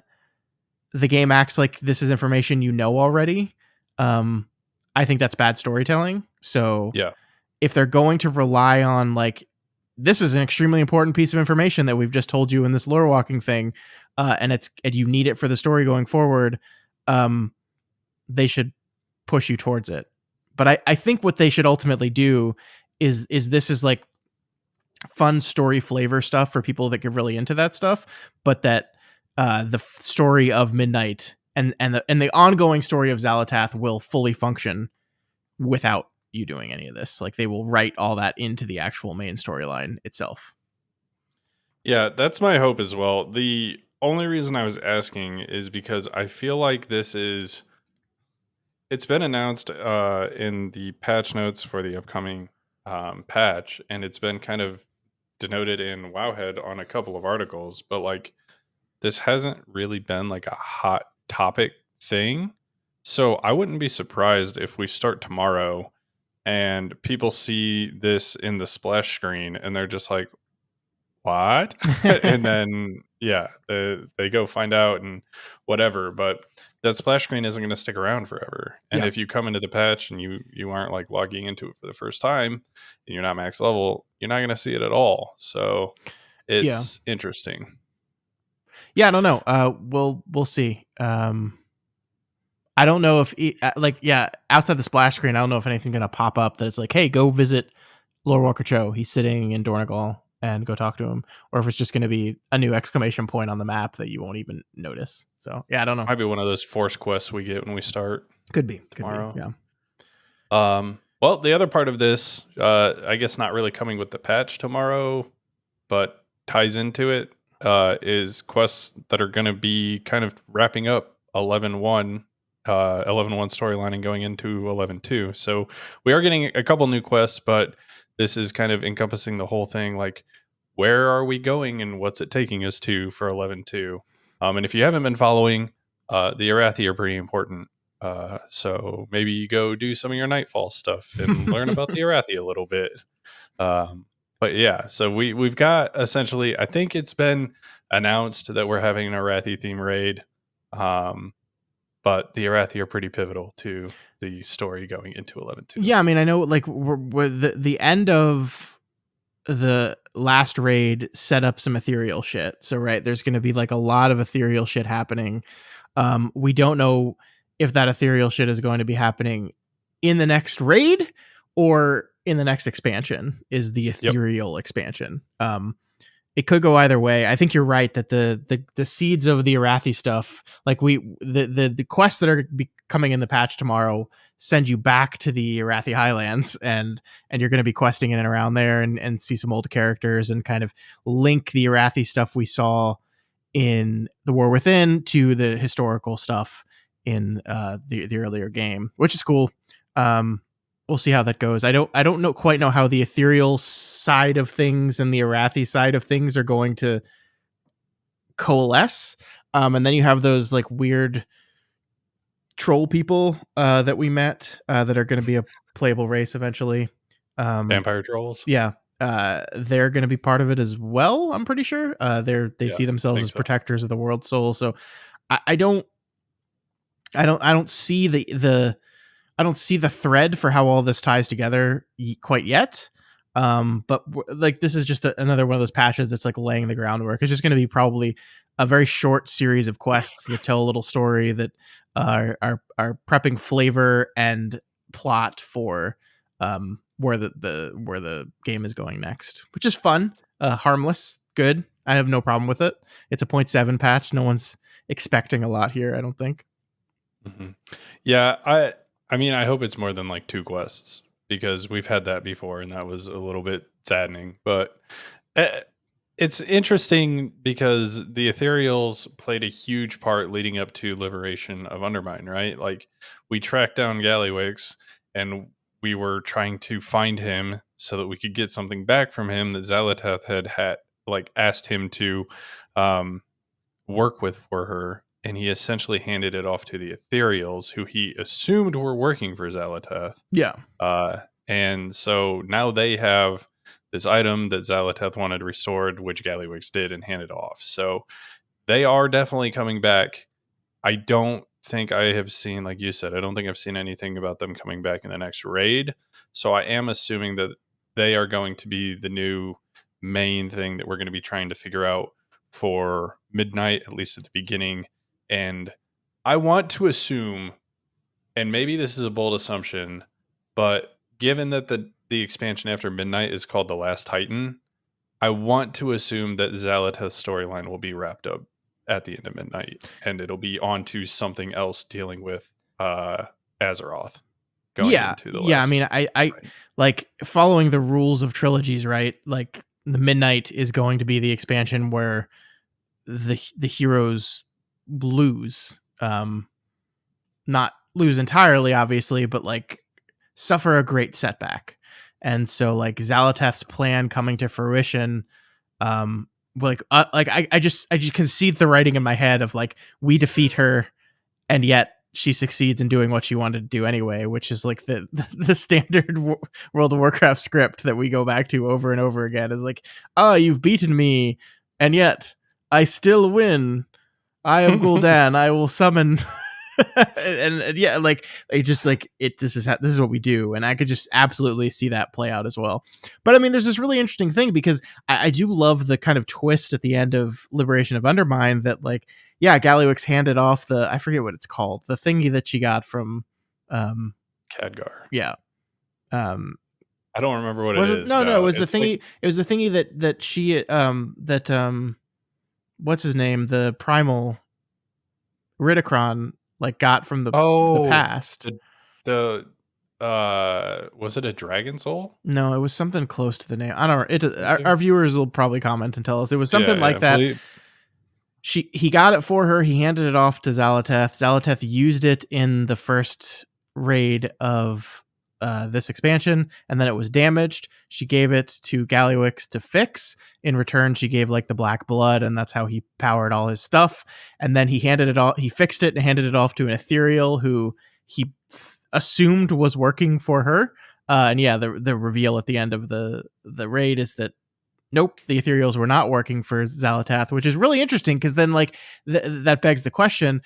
the game acts like this is information you know already, I think that's bad storytelling. So Yeah. if they're going to rely on like, this is an extremely important piece of information that we've just told you in this lore walking thing, and you need it for the story going forward, they should push you towards it. But I think what they should ultimately do is this is like fun story flavor stuff for people that get really into that stuff, but that the story of Midnight and the ongoing story of Zalatath will fully function without you doing any of this. Like they will write all that into the actual main storyline itself. Yeah, that's my hope as well. The only reason I was asking is because I feel like it's been announced in the patch notes for the upcoming patch, and it's been kind of denoted in Wowhead on a couple of articles, but like this hasn't really been like a hot topic thing. So I wouldn't be surprised if we start tomorrow and people see this in the splash screen and they're just like, what? And then yeah, they go find out and whatever. But that splash screen isn't going to stick around forever. And Yeah. if you come into the patch and you aren't like logging into it for the first time and you're not max level, you're not going to see it at all. So Yeah. it's interesting. Yeah, I don't know. We'll see. I don't know if outside the splash screen, I don't know if anything's gonna pop up that it's like, hey, go visit Lord Walker Cho. He's sitting in Dornegal and go talk to him, or if it's just gonna be a new exclamation point on the map that you won't even notice. So yeah, I don't know. Might be one of those force quests we get when we start Could be tomorrow. Yeah. Well, the other part of this, I guess not really coming with the patch tomorrow, but ties into it, is quests that are going to be kind of wrapping up 11.1, 11.1 storyline and going into 11.2. So we are getting a couple new quests, but this is kind of encompassing the whole thing. Like, where are we going and what's it taking us to for 11.2? And if you haven't been following, the Arathi are pretty important. So maybe you go do some of your Nightfall stuff and learn about the Arathi a little bit. But yeah, so we've got essentially, I think it's been announced that we're having an Arathi theme raid. But the Arathi are pretty pivotal to the story going into 11.2. Yeah, I mean, I know like we're the end of the last raid set up some ethereal shit. So right, there's going to be like a lot of ethereal shit happening. We don't know if that ethereal shit is going to be happening in the next raid or in the next expansion, is the ethereal expansion. It could go either way. I think you're right that the seeds of the Arathi stuff, like the quests that are coming in the patch tomorrow, send you back to the Arathi Highlands, and you're going to be questing in and around there and see some old characters and kind of link the Arathi stuff we saw in the War Within to the historical stuff in the earlier game, which is cool. We'll see how that goes. I don't quite know how the ethereal side of things and the Arathi side of things are going to coalesce. And then you have those like weird troll people that we met that are going to be a playable race eventually. Vampire trolls. Yeah. They're going to be part of it as well. I'm pretty sure. They see themselves as protectors of the world soul. So I don't see I don't see the thread for how all this ties together quite yet. But like this is just another one of those patches that's like laying the groundwork. It's just going to be probably a very short series of quests that tell a little story that are prepping flavor and plot for where the game is going next, which is fun, harmless. good. I have no problem with it. It's a 0.7 patch. No one's expecting a lot here, I don't think. Mhm. Yeah, I mean, I hope it's more than like 2 quests because we've had that before and that was a little bit saddening. But uh, it's interesting because the Ethereals played a huge part leading up to liberation of Undermine, right? Like we tracked down Gallywix and we were trying to find him so that we could get something back from him that Zalateth had like asked him to um work with for her, and he essentially handed it off to the Ethereals, who he assumed were working for Zalateth. Yeah. And so now they have this item that Zalateth wanted restored, which Gallywix did and handed off. So they are definitely coming back. I don't think I have seen, like you said, I don't think I've seen anything about them coming back in the next raid. So I am assuming that they are going to be the new main thing that we're going to be trying to figure out for Midnight, at least at the beginning. And I want to assume, and maybe this is a bold assumption, but given that the expansion after Midnight is called The Last Titan, I want to assume that Zalateth's storyline will be wrapped up at the end of Midnight, and it'll be on to something else dealing with Azeroth going Yeah. into the Yeah. I last. mean, I like following the rules of trilogies, right? Like the Midnight is going to be the expansion where the heroes lose. Not lose entirely, obviously, but like suffer a great setback. And so like Zalateth's plan coming to fruition, I just can see the writing in my head of like we defeat her and yet she succeeds in doing what she wanted to do anyway, which is like the standard World of Warcraft script that we go back to over and over again is like, oh, you've beaten me and yet I still win. I am Gul'dan. I will summon and yeah, like it just like it. This is what we do, and I could just absolutely see that play out as well. But I mean, there's this really interesting thing because I do love the kind of twist at the end of Liberation of Undermine that like, yeah, Gallywix handed off I forget what it's called, the thingy that she got from, Khadgar. yeah, I don't remember what it was it? is. No, it No, was the it's thingy. like It was the thingy that she what's his name, the primal Ridicron like got from the oh past. the was it a dragon soul? No, it was something close to the name. I don't know. Our, Maybe? our viewers will probably comment and tell us. It was Yeah, something yeah. like that. He got it for her. He handed it off to Zalateth. Zalateth used it in the first raid of this expansion, and then it was damaged. She gave it to Gallywix to fix. In return, she gave like the black blood, and that's how he powered all his stuff. And then he handed it all. He fixed it and handed it off to an ethereal who he assumed was working for her. And yeah, the reveal at the end of the raid is that nope, the ethereals were not working for Zalateth, which is really interesting because then like that begs the question: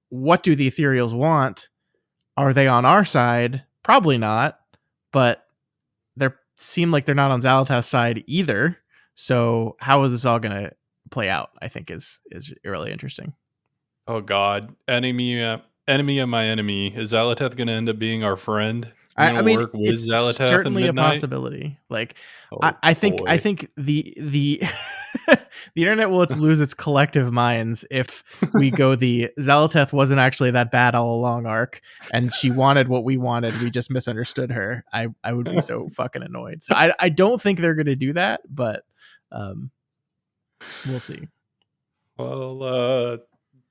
what do the ethereals want? Are they on our side? Probably not, but they seem like they're not on Zalateth's side either. So how is this all going to play out? I think is really interesting. Oh God, enemy of my enemy. Is Zalateth going to end up being our friend? We're I going to mean, work with it's Zalateth in certainly a Midnight. possibility. Like, Oh I think boy. the the internet will lose its collective minds if we go the Zalateth wasn't actually that bad all along arc, and she wanted what we wanted. We just misunderstood her. I would be so fucking annoyed. So I don't think they're gonna do that, but we'll see. Well,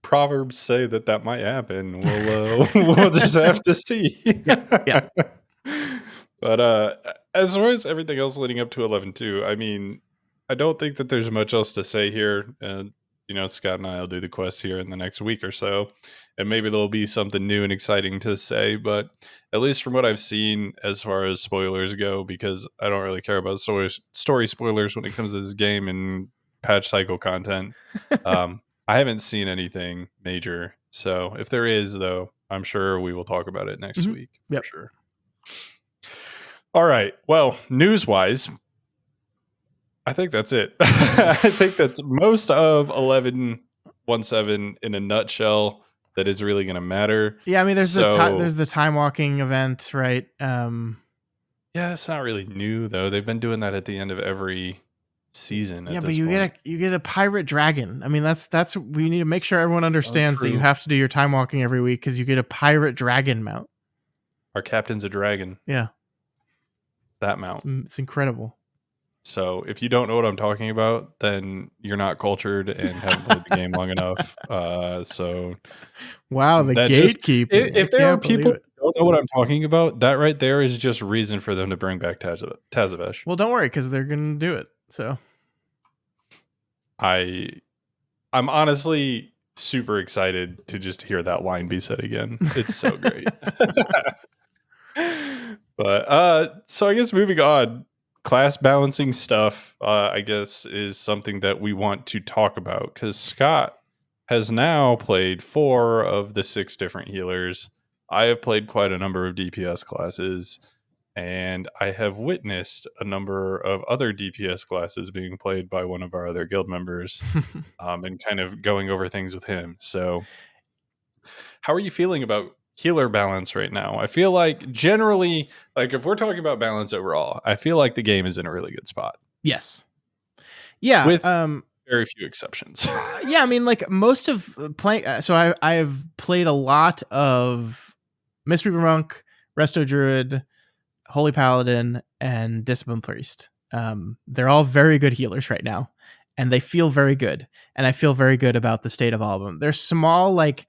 Proverbs say that might happen. We'll just have to see. Yeah. But as far as everything else leading up to 11.2, I mean, I don't think that there's much else to say here. Scott and I will do the quest here in the next week or so, and maybe there'll be something new and exciting to say. But at least from what I've seen, as far as spoilers go, because I don't really care about story spoilers when it comes to this game and patch cycle content. I haven't seen anything major. So if there is, though, I'm sure we will talk about it next week for Yep. sure. All right. Well, news wise, I think that's it. I think that's most of 11.17 in a nutshell that is really going to matter. Yeah, I mean, there's So, the time walking event, right? yeah, it's not really new, though. They've been doing that at the end of every season Yeah, at but this you point. get a pirate dragon. I mean, that's we need to make sure everyone understands that you True. have to do your time walking every week because you get a pirate dragon mount. Our captain's a dragon. Yeah, That mount. it's incredible. So if you don't know what I'm talking about, then you're not cultured and haven't played the game long enough. So Wow, the that just gatekeeping! I if there are can't believe people it. who don't know what I'm talking about, that right there is just reason for them to bring back Tazavesh. Well, don't worry because they're gonna do it. So I'm honestly super excited to just hear that line be said again. It's so great. But so I guess moving on, class balancing stuff, I guess, is something that we want to talk about because Scott has now played 4 of the 6 different healers. I have played quite a number of DPS classes, and I have witnessed a number of other DPS classes being played by one of our other guild members, and kind of going over things with him. So, how are you feeling about healer balance right now? I feel like generally, like if we're talking about balance overall, I feel like the game is in a really good spot yes, yeah. with very few exceptions. Yeah, I mean, like most of playing. So I have played a lot of Mystery Monk, Resto Druid, Holy Paladin, and Discipline Priest. They're all very good healers right now, and they feel very good. And I feel very good about the state of all of them. There's small like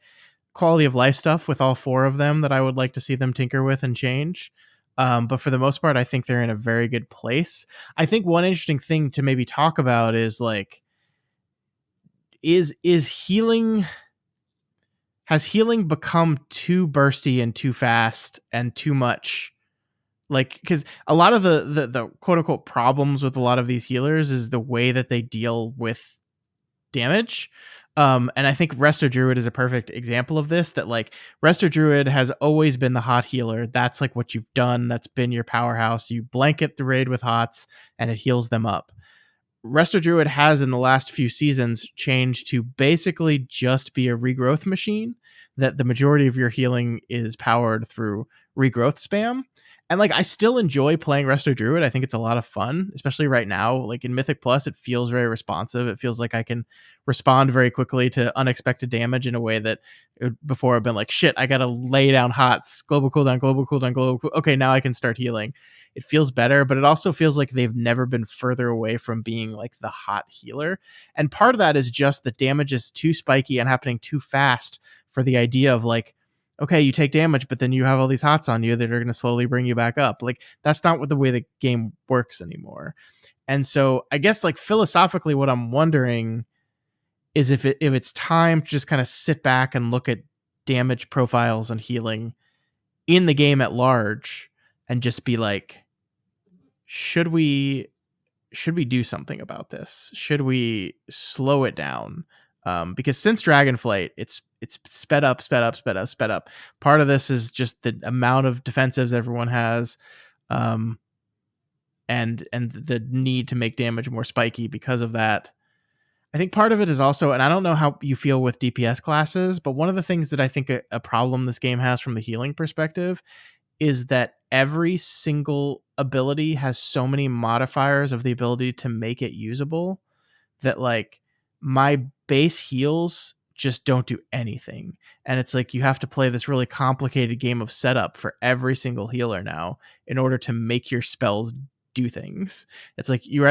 quality of life stuff with all 4 of them that I would like to see them tinker with and change. But for the most part, I think they're in a very good place. I think one interesting thing to maybe talk about is like, is healing, has healing become too bursty and too fast and too much? Like, because a lot of the quote unquote problems with a lot of these healers is the way that they deal with damage. And I think Resto Druid is a perfect example of this, that like Resto Druid has always been the hot healer. That's like what you've done. That's been your powerhouse. You blanket the raid with hots and it heals them up. Resto Druid has in the last few seasons changed to basically just be a regrowth machine, that the majority of your healing is powered through regrowth spam. And like I still enjoy playing Resto Druid. I think it's a lot of fun, especially right now. Like in Mythic Plus, it feels very responsive. It feels like I can respond very quickly to unexpected damage in a way that before I've been like, shit, I gotta lay down hots, global cooldown, global cooldown, global okay, now I can start healing. It feels better, but it also feels like they've never been further away from being like the hot healer. And part of that is just the damage is too spiky and happening too fast for the idea of like, okay, you take damage, but then you have all these hots on you that are going to slowly bring you back up. Like that's not what the way the game works anymore. And so I guess like philosophically, what I'm wondering is if it's time to just kind of sit back and look at damage profiles and healing in the game at large and just be like, should we do something about this? Should we slow it down? Because since Dragonflight, it's sped up, sped up, sped up, sped up. Part of this is just the amount of defensives everyone has, and the need to make damage more spiky because of that. I think part of it is also, and I don't know how you feel with DPS classes, but one of the things that I think a problem this game has from the healing perspective is that every single ability has so many modifiers of the ability to make it usable that like my base heals just don't do anything. And it's like you have to play this really complicated game of setup for every single healer now in order to make your spells do things. It's like you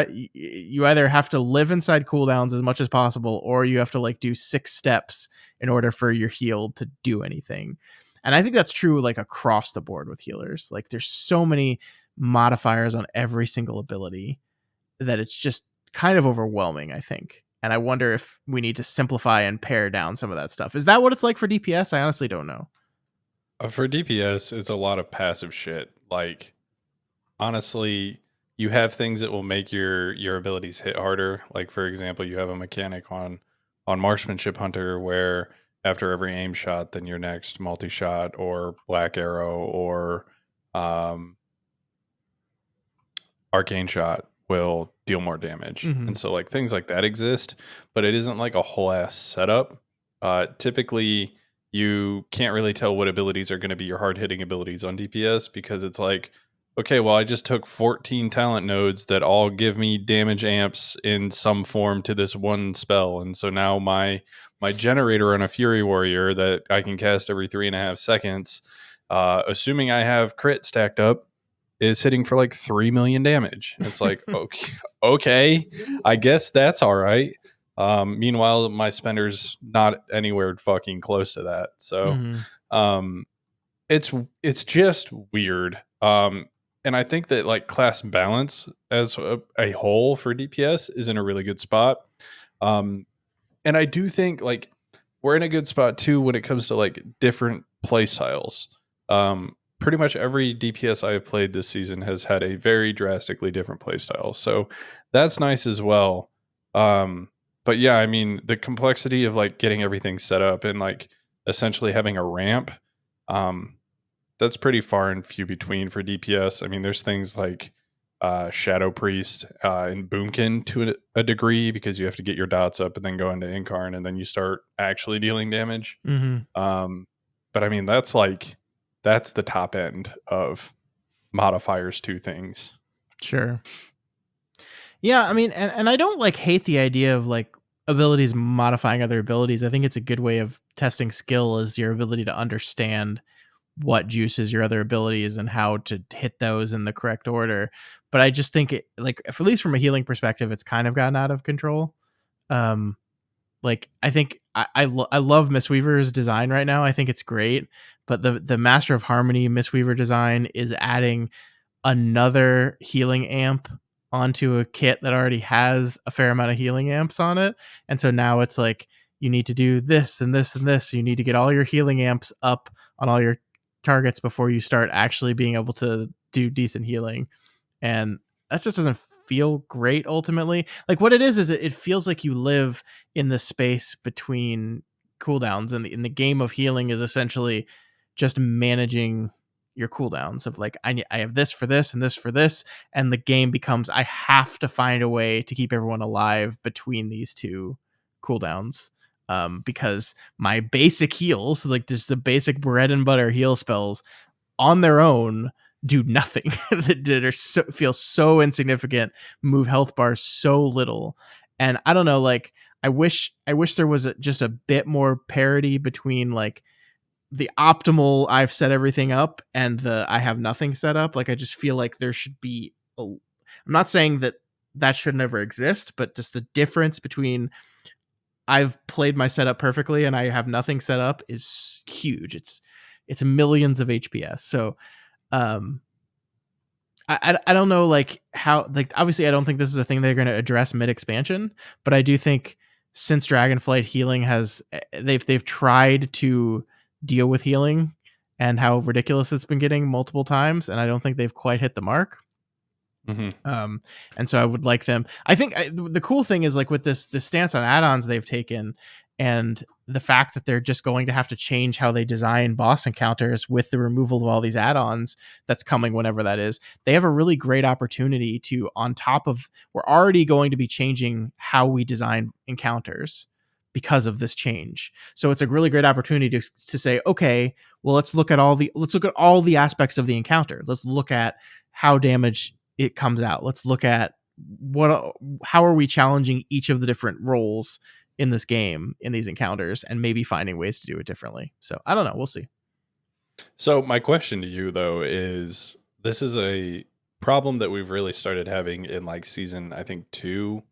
either have to live inside cooldowns as much as possible, or you have to like do 6 steps in order for your heal to do anything. And I think that's true like across the board with healers. Like there's so many modifiers on every single ability that it's just kind of overwhelming, I think. And I wonder if we need to simplify and pare down some of that stuff. Is that what it's like for DPS? I honestly don't know. For DPS, it's a lot of passive shit. Like, honestly, you have things that will make your abilities hit harder. Like, for example, you have a mechanic on Marksmanship Hunter where after every aim shot, then your next multi-shot or Black Arrow or Arcane Shot will deal more damage. Mm-hmm. And so like things like that exist, but it isn't like a whole ass setup. Typically you can't really tell what abilities are going to be your hard hitting abilities on DPS because it's like okay, well, I just took 14 talent nodes that all give me damage amps in some form to this one spell. And so now my generator on a Fury Warrior that I can cast every 3.5 seconds, assuming I have crit stacked up, is hitting for like 3 million damage. It's like, okay, I guess that's all right. Meanwhile, my spender's not anywhere fucking close to that. So, Mm-hmm. um, it's just weird. And I think that like class balance as a whole for DPS is in a really good spot. Um, and I do think like we're in a good spot too when it comes to like different play styles. Pretty much every DPS I have played this season has had a very drastically different play style, so that's nice as well. But yeah, I mean the complexity of like getting everything set up and like essentially having a ramp. Um, that's pretty far and few between for DPS. I mean, there's things like Shadow Priest and Boomkin to a degree because you have to get your dots up and then go into Incarn and then you start actually dealing damage. Mm-hmm. Um, but I mean, that's the top end of modifiers to things. Sure. Yeah, I mean, and I don't like hate the idea of like abilities modifying other abilities. I think it's a good way of testing skill is your ability to understand what juices your other abilities and how to hit those in the correct order. But I just think it like at least from a healing perspective, it's kind of gotten out of control. Um, like I think I love Mistweaver's design right now. I think it's great, but the Master of Harmony Mistweaver design is adding another healing amp onto a kit that already has a fair amount of healing amps on it. And so now it's like you need to do this and this and this. You need to get all your healing amps up on all your targets before you start actually being able to do decent healing. And that just doesn't feel great ultimately. Like what it is it feels like you live in the space between cooldowns, and the game of healing is essentially just managing your cooldowns of like I have this for this and this for this, and the game becomes I have to find a way to keep everyone alive between these two cooldowns. Because my basic heals, like just the basic bread and butter heal spells on their own do nothing that are feel so insignificant, move health bars so little. And I don't know, like I wish there was just a bit more parity between like the optimal I've set everything up and the I have nothing set up. Like I just feel like there should be I'm not saying that should never exist, but just the difference between I've played my setup perfectly and I have nothing set up is huge. It's millions of HPS. So um I don't know like how like obviously I don't think this is a thing they're going to address mid expansion, but I do think since Dragonflight healing has they've tried to deal with healing and how ridiculous it's been getting multiple times, and I don't think they've quite hit the mark. Mm-hmm. And so I would like them. I think the cool thing is like with this stance on add-ons they've taken, and the fact that they're just going to have to change how they design boss encounters with the removal of all these add-ons that's coming whenever that is. They have a really great opportunity to, on top of, we're already going to be changing how we design encounters because of this change. So it's a really great opportunity to say, okay, well, let's look at all the aspects of the encounter. Let's look at how damage it comes out. Let's look at how are we challenging each of the different roles in this game, in these encounters, and maybe finding ways to do it differently. So I don't know. We'll see. So my question to you though is this is a problem that we've really started having in like season, I think 2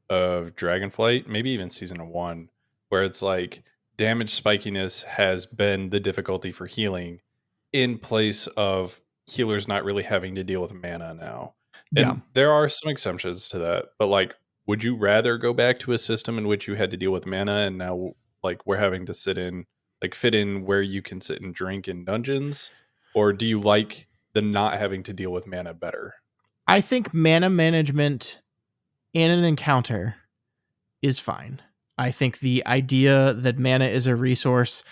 of Dragonflight, maybe even season 1, where it's like damage spikiness has been the difficulty for healing in place of healers not really having to deal with mana now. Yeah. And there are some exceptions to that, but like, would you rather go back to a system in which you had to deal with mana and now like we're having to fit in where you can sit and drink in dungeons? Or do you like the not having to deal with mana better? I think mana management in an encounter is fine. I think the idea that mana is a resource,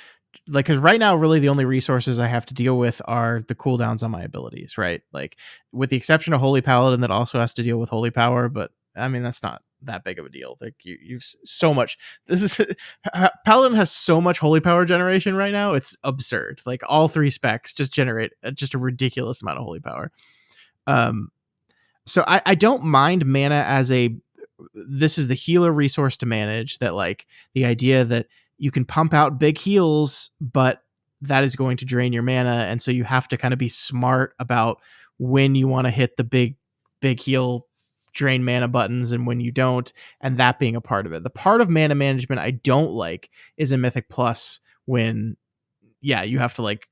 like, because right now, really the only resources I have to deal with are the cooldowns on my abilities, right? Like, with the exception of Holy Paladin, that also has to deal with Holy Power, but I mean, that's not that big of a deal. Like, you've so much. This is Paladin has so much Holy Power generation right now. It's absurd. Like, all 3 specs just generate just a ridiculous amount of Holy Power. Um, so I don't mind mana as this is the healer resource to manage, that like the idea that you can pump out big heals, but that is going to drain your mana. And so you have to kind of be smart about when you want to hit the big heal drain mana buttons and when you don't, and that being a part of it. The part of mana management I don't like is in Mythic Plus when, yeah, you have to like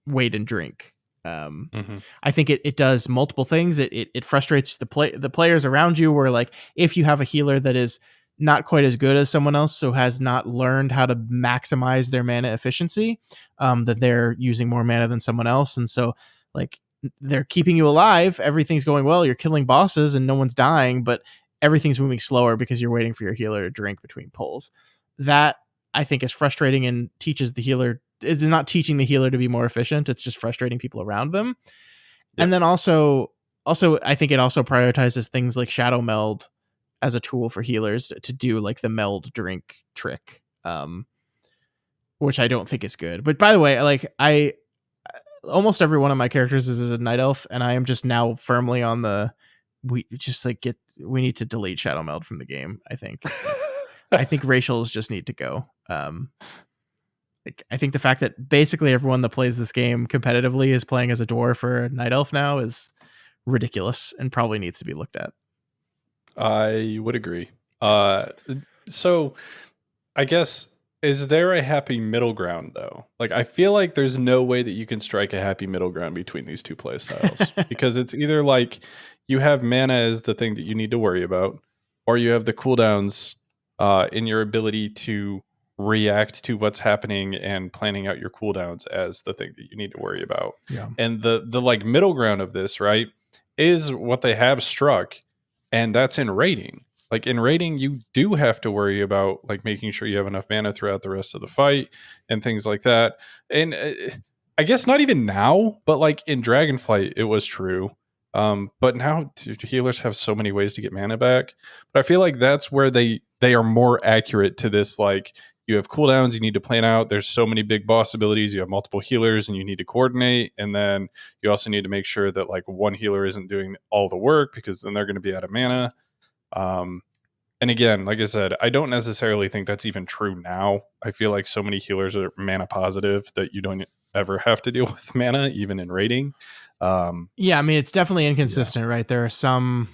wait and drink. Mm-hmm. I think it does multiple things. It frustrates the players around you, where like if you have a healer that is not quite as good as someone else, so has not learned how to maximize their mana efficiency, that they're using more mana than someone else, and so like they're keeping you alive. Everything's going well. You're killing bosses and no one's dying, but everything's moving slower because you're waiting for your healer to drink between pulls. That I think is frustrating and teaches the healer is not teaching the healer to be more efficient. It's just frustrating people around them. Yep. And then also I think it also prioritizes things like Shadow Meld as a tool for healers to do like the meld drink trick, which I don't think is good. But by the way, like I almost every one of my characters is a night elf, and I am just now firmly on the we need to delete Shadow Meld from the game. I think I think racials just need to go. I think the fact that basically everyone that plays this game competitively is playing as a dwarf or a night elf now is ridiculous and probably needs to be looked at. I would agree. So I guess, is there a happy middle ground though? Like, I feel like there's no way that you can strike a happy middle ground between these two play styles because it's either like you have mana as the thing that you need to worry about, or you have the cooldowns in your ability to react to what's happening and planning out your cooldowns as the thing that you need to worry about. Yeah. And the like middle ground of this, right, is what they have struck, and that's in raiding. Like in raiding, you do have to worry about like making sure you have enough mana throughout the rest of the fight and things like that. And I guess not even now, but like in Dragonflight, it was true. But now healers have so many ways to get mana back. But I feel like that's where they are more accurate to this. Like you have cooldowns, you need to plan out. There's so many big boss abilities. You have multiple healers, and you need to coordinate. And then you also need to make sure that like one healer isn't doing all the work because then they're going to be out of mana. And again, like I said, I don't necessarily think that's even true now. I feel like so many healers are mana positive that you don't ever have to deal with mana, even in raiding. Yeah, I mean, it's definitely inconsistent, right? There are some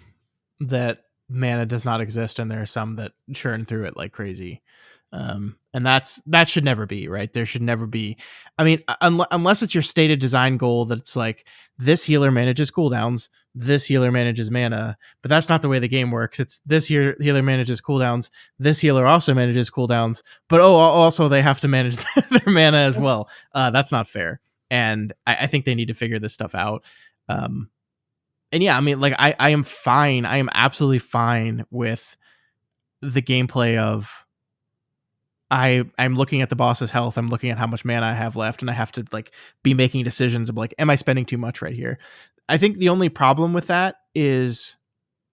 that mana does not exist, and there are some that churn through it like crazy. And that should never be, right? There should never be. I mean, unless it's your stated design goal that it's like this healer manages cooldowns, this healer manages mana, but that's not the way the game works. It's this healer manages cooldowns, this healer also manages cooldowns, but also they have to manage their mana as well. That's not fair, and I think they need to figure this stuff out. And yeah, I mean, like I am fine. I am absolutely fine with the gameplay of. I'm looking at the boss's health. I'm looking at how much mana I have left, and I have to like be making decisions of like, am I spending too much right here? I think the only problem with that is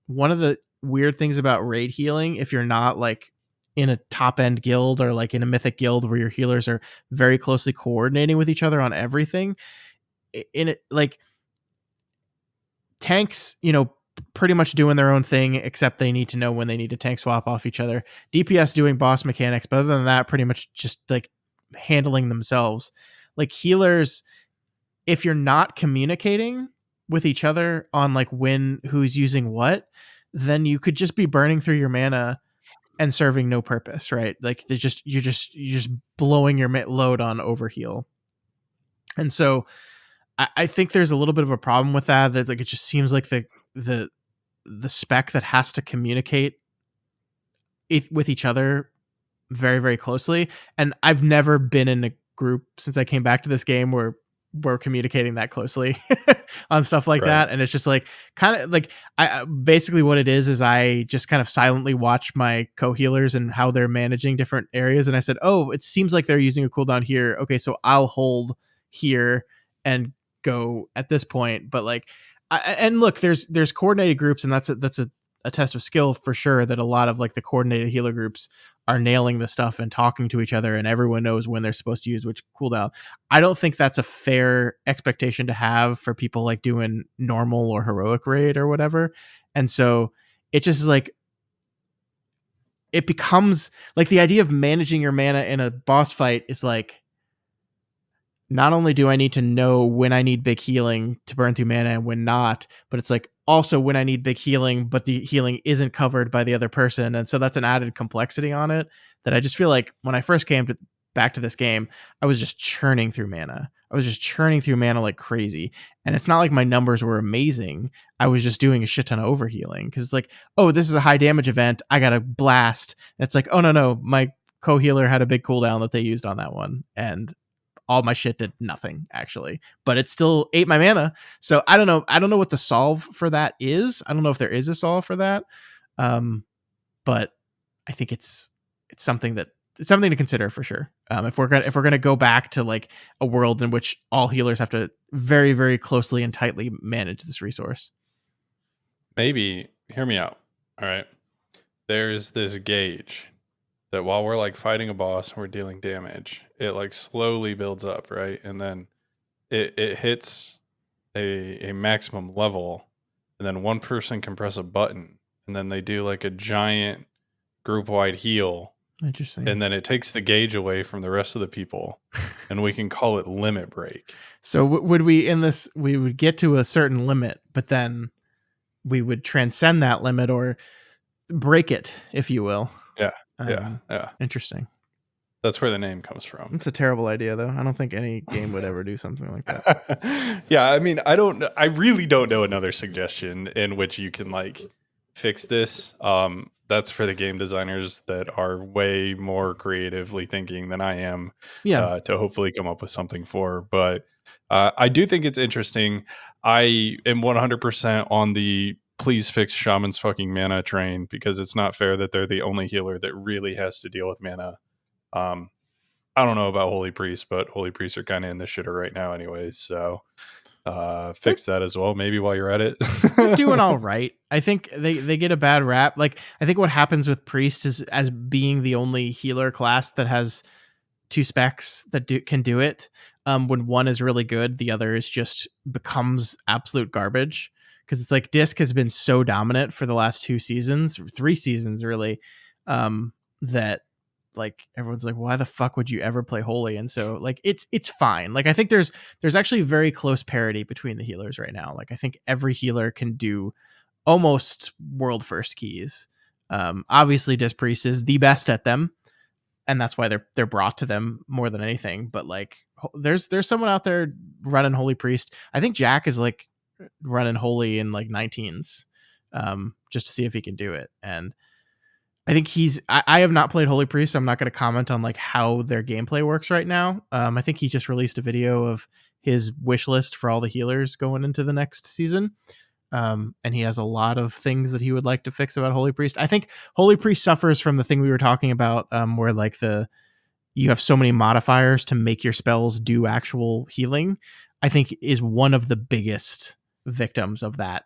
one of the weird things about raid healing. If you're not like in a top end guild or like in a mythic guild where your healers are very closely coordinating with each other on everything, in it like tanks, pretty much doing their own thing, except they need to know when they need to tank swap off each other. DPS doing boss mechanics, but other than that, pretty much just like handling themselves. Like healers, if you're not communicating with each other on like who's using what, then you could just be burning through your mana and serving no purpose, right? Like you're just blowing your load on overheal. And so I think there's a little bit of a problem with that. That's like, it just seems like the spec that has to communicate with each other very, very closely. And I've never been in a group since I came back to this game where we're communicating that closely on stuff like that. And it's just like, kind of like I basically what it is I just kind of silently watch my co-healers and how they're managing different areas. And I said, oh, it seems like they're using a cooldown here. Okay, so I'll hold here and go at this point. But like, and look, there's coordinated groups, and that's a a test of skill for sure that a lot of like the coordinated healer groups are nailing the stuff and talking to each other and everyone knows when they're supposed to use which cooldown. I don't think that's a fair expectation to have for people like doing normal or heroic raid or whatever. And so it just is like, it becomes like the idea of managing your mana in a boss fight is like, not only do I need to know when I need big healing to burn through mana and when not, but it's like also when I need big healing, but the healing isn't covered by the other person. And so that's an added complexity on it that I just feel like when I first came back to this game, I was just churning through mana. I was just churning through mana like crazy. And it's not like my numbers were amazing. I was just doing a shit ton of overhealing because it's like, oh, this is a high damage event. I got a blast. And it's like, oh, no, my co-healer had a big cooldown that they used on that one. And all my shit did nothing actually, but it still ate my mana. So I don't know what the solve for that is. I don't know if there is a solve for that. But I think it's something to consider for sure. If we're gonna go back to like a world in which all healers have to very, very closely and tightly manage this resource. Maybe hear me out. All right. There's this gauge that while we're like fighting a boss and we're dealing damage, it like slowly builds up, right? And then it hits a maximum level, and then one person can press a button, and then they do like a giant group wide heal. Interesting. And then it takes the gauge away from the rest of the people, and we can call it limit break. So would we we would get to a certain limit, but then we would transcend that limit or break it, if you will. Yeah. Interesting. That's where the name comes from. It's a terrible idea, though. I don't think any game would ever do something like that. Yeah, I mean, I really don't know another suggestion in which you can like fix this. That's for the game designers that are way more creatively thinking than I am. Yeah. To hopefully come up with something for. But I do think it's interesting. I am 100% on the please fix Shaman's fucking mana train, because it's not fair that they're the only healer that really has to deal with mana. I don't know about Holy Priest, but Holy Priests are kind of in the shitter right now anyways. So fix that as well, maybe while you're at it. They're doing all right. I think they get a bad rap. Like, I think what happens with Priest is, as being the only healer class that has two specs that can do it, when one is really good, the other is just becomes absolute garbage. Because it's like Disc has been so dominant for the last 3 seasons really, that like everyone's like, why the fuck would you ever play Holy? And so like it's fine. Like I think there's actually very close parity between the healers right now. Like I think every healer can do almost world first keys. Obviously Disc Priest is the best at them, and that's why they're brought to them more than anything. But like there's someone out there running Holy Priest. I think Jack is like running Holy in like 19s, just to see if he can do it. And I think I have not played Holy Priest, so I'm not going to comment on like how their gameplay works right now. I think he just released a video of his wish list for all the healers going into the next season. And he has a lot of things that he would like to fix about Holy Priest. I think Holy Priest suffers from the thing we were talking about, where like you have so many modifiers to make your spells do actual healing. I think is one of the biggest victims of that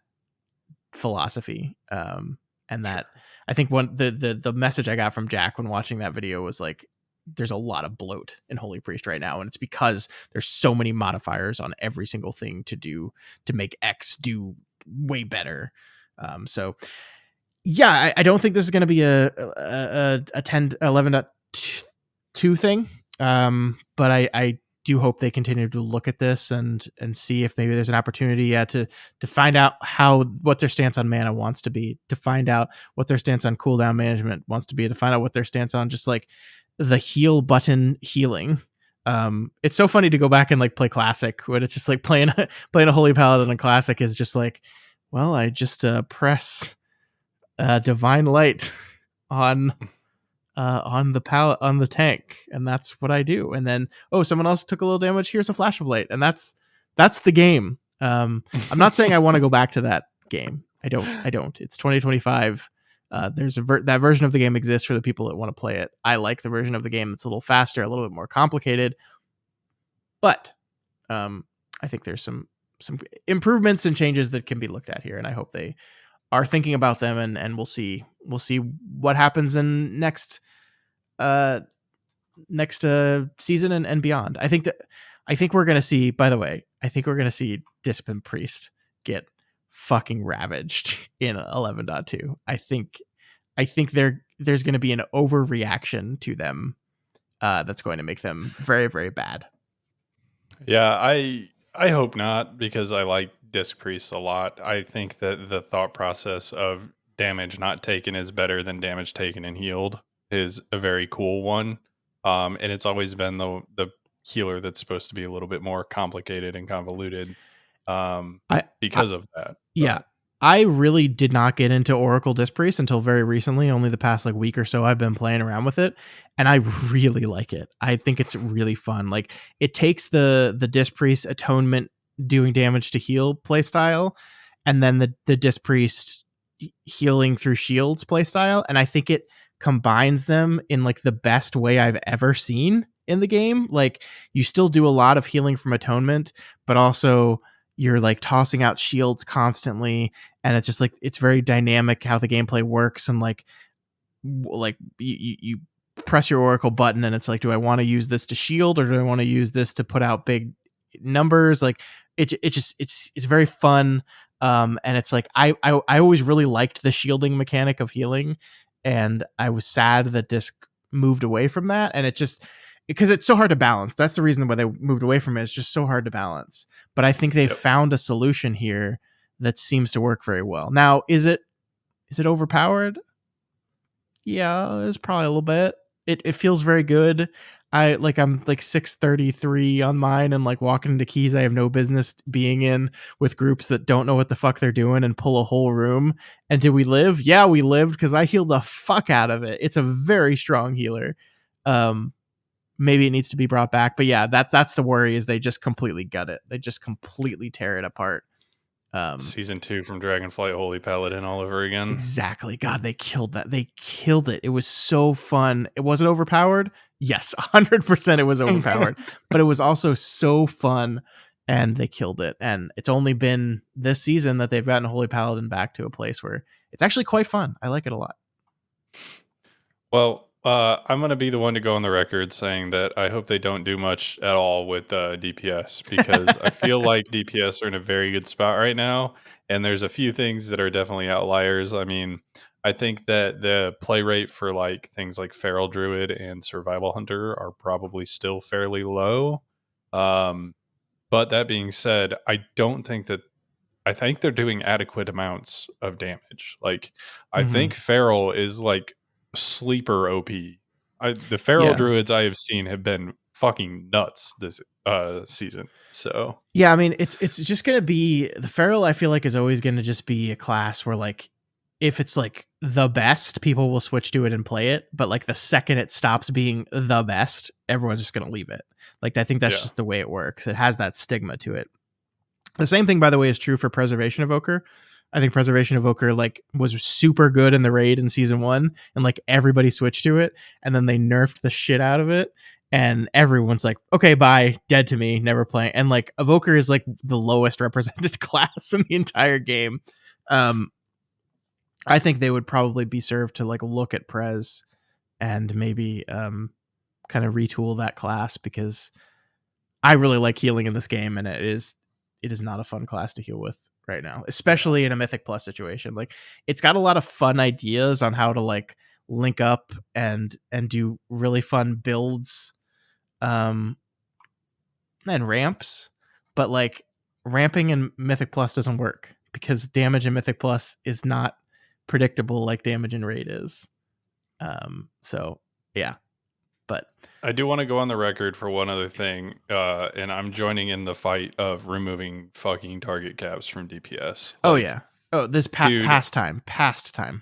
philosophy. And that I think the message I got from Jack when watching that video was like, there's a lot of bloat in Holy Priest right now. And it's because there's so many modifiers on every single thing to make X do way better. So yeah, I don't think this is going to be a 11.2 thing. But I do hope they continue to look at this and see if maybe there's an opportunity to find out what their stance on mana wants to be, to find out what their stance on cooldown management wants to be, to find out what their stance on just like the heal button healing. It's so funny to go back and like play Classic when it's just like playing a Holy Paladin in Classic is just like, well, I just press Divine Light on the tank, and that's what I do. And then, oh, someone else took a little damage. Here's a Flash of Light, and that's the game. I'm not saying I want to go back to that game. I don't. It's 2025. There's that version of the game exists for the people that want to play it. I like the version of the game that's a little faster, a little bit more complicated. But I think there's some improvements and changes that can be looked at here, and I hope they are thinking about them, and we'll see what happens in uh next season and beyond. I think we're gonna see. By the way, I think we're gonna see Discipline Priest get fucking ravaged in 11.2. I think there's gonna be an overreaction to them that's going to make them very, very bad. Yeah, I hope not, because I like disc priests a lot. I think that the thought process of damage not taken is better than damage taken and healed is a very cool one. And it's always been the healer that's supposed to be a little bit more complicated and convoluted I because of that. Yeah. I really did not get into Oracle Disc Priest until very recently. Only the past like week or so I've been playing around with it, and I really like it. I think it's really fun. Like, it takes the Disc Priest atonement doing damage to heal playstyle, and then the Disc Priest healing through shields playstyle, and I think it combines them in like the best way I've ever seen in the game. Like, you still do a lot of healing from atonement, but also you're like tossing out shields constantly, and it's just like, it's very dynamic how the gameplay works. And like you press your Oracle button and it's like, do I want to use this to shield, or do I want to use this to put out big numbers? Like, it's very fun. And it's like, I always really liked the shielding mechanic of healing, and I was sad that Disc moved away from that. And it just, because it's so hard to balance. That's the reason why they moved away from it. It's just so hard to balance. But I think they've found a solution here that seems to work very well. Now, is it overpowered? Yeah, it's probably a little bit. It feels very good. I'm like 633 on mine, and like walking into keys I have no business being in, with groups that don't know what the fuck they're doing and pull a whole room. And did we live? Yeah, we lived, because I healed the fuck out of it. It's a very strong healer. Maybe it needs to be brought back, but yeah, that's the worry, is they just completely gut it. They just completely tear it apart. Season 2 from Dragonflight Holy Paladin all over again. Exactly. God, they killed that. They killed it. It was so fun. It wasn't overpowered. Yes, 100% it was overpowered, but it was also so fun, and they killed it. And it's only been this season that they've gotten Holy Paladin back to a place where it's actually quite fun. I like it a lot. Well, I'm going to be the one to go on the record saying that I hope they don't do much at all with DPS, because I feel like DPS are in a very good spot right now, and there's a few things that are definitely outliers. I mean, I think that the play rate for like things like Feral Druid and Survival Hunter are probably still fairly low. But that being said, I think they're doing adequate amounts of damage. Like, I think Feral is like sleeper OP. The Feral Druids I have seen have been fucking nuts this season. So yeah, I mean, it's just gonna be the Feral. I feel like is always gonna just be a class where, like, if it's like the best, people will switch to it and play it. But like the second it stops being the best, everyone's just gonna leave it. Like, I think that's just the way it works. It has that stigma to it. The same thing, by the way, is true for Preservation Evoker. I think Preservation Evoker like was super good in the raid in season 1, and like everybody switched to it, and then they nerfed the shit out of it, and everyone's like, okay, bye, dead to me, never playing. And like Evoker is like the lowest represented class in the entire game. I think they would probably be served to like look at Prez and maybe kind of retool that class, because I really like healing in this game, and it is not a fun class to heal with right now, especially in a Mythic Plus situation. Like, it's got a lot of fun ideas on how to like link up and do really fun builds and ramps, but like ramping in Mythic Plus doesn't work, because damage in Mythic Plus is not predictable like damage in raid is. So yeah. But I do want to go on the record for one other thing, and I'm joining in the fight of removing fucking target caps from DPS. This past time.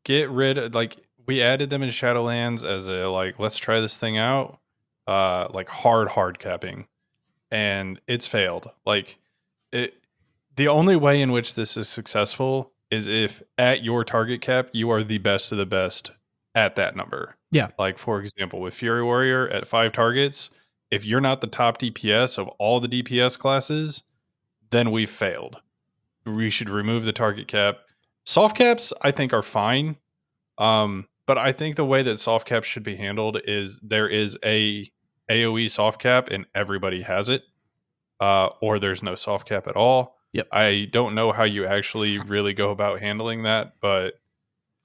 Get rid of, like, we added them in Shadowlands as a like, let's try this thing out, like hard capping, and it's failed. Like, the only way in which this is successful is if at your target cap you are the best of the best at that number. Yeah. Like, for example, with Fury Warrior at 5 targets, if you're not the top DPS of all the DPS classes, then we've failed. We should remove the target cap Soft caps, I think, are fine. But I think the way that soft caps should be handled is there is a AoE soft cap and everybody has it, or there's no soft cap at all. Yep. I don't know how you actually really go about handling that, but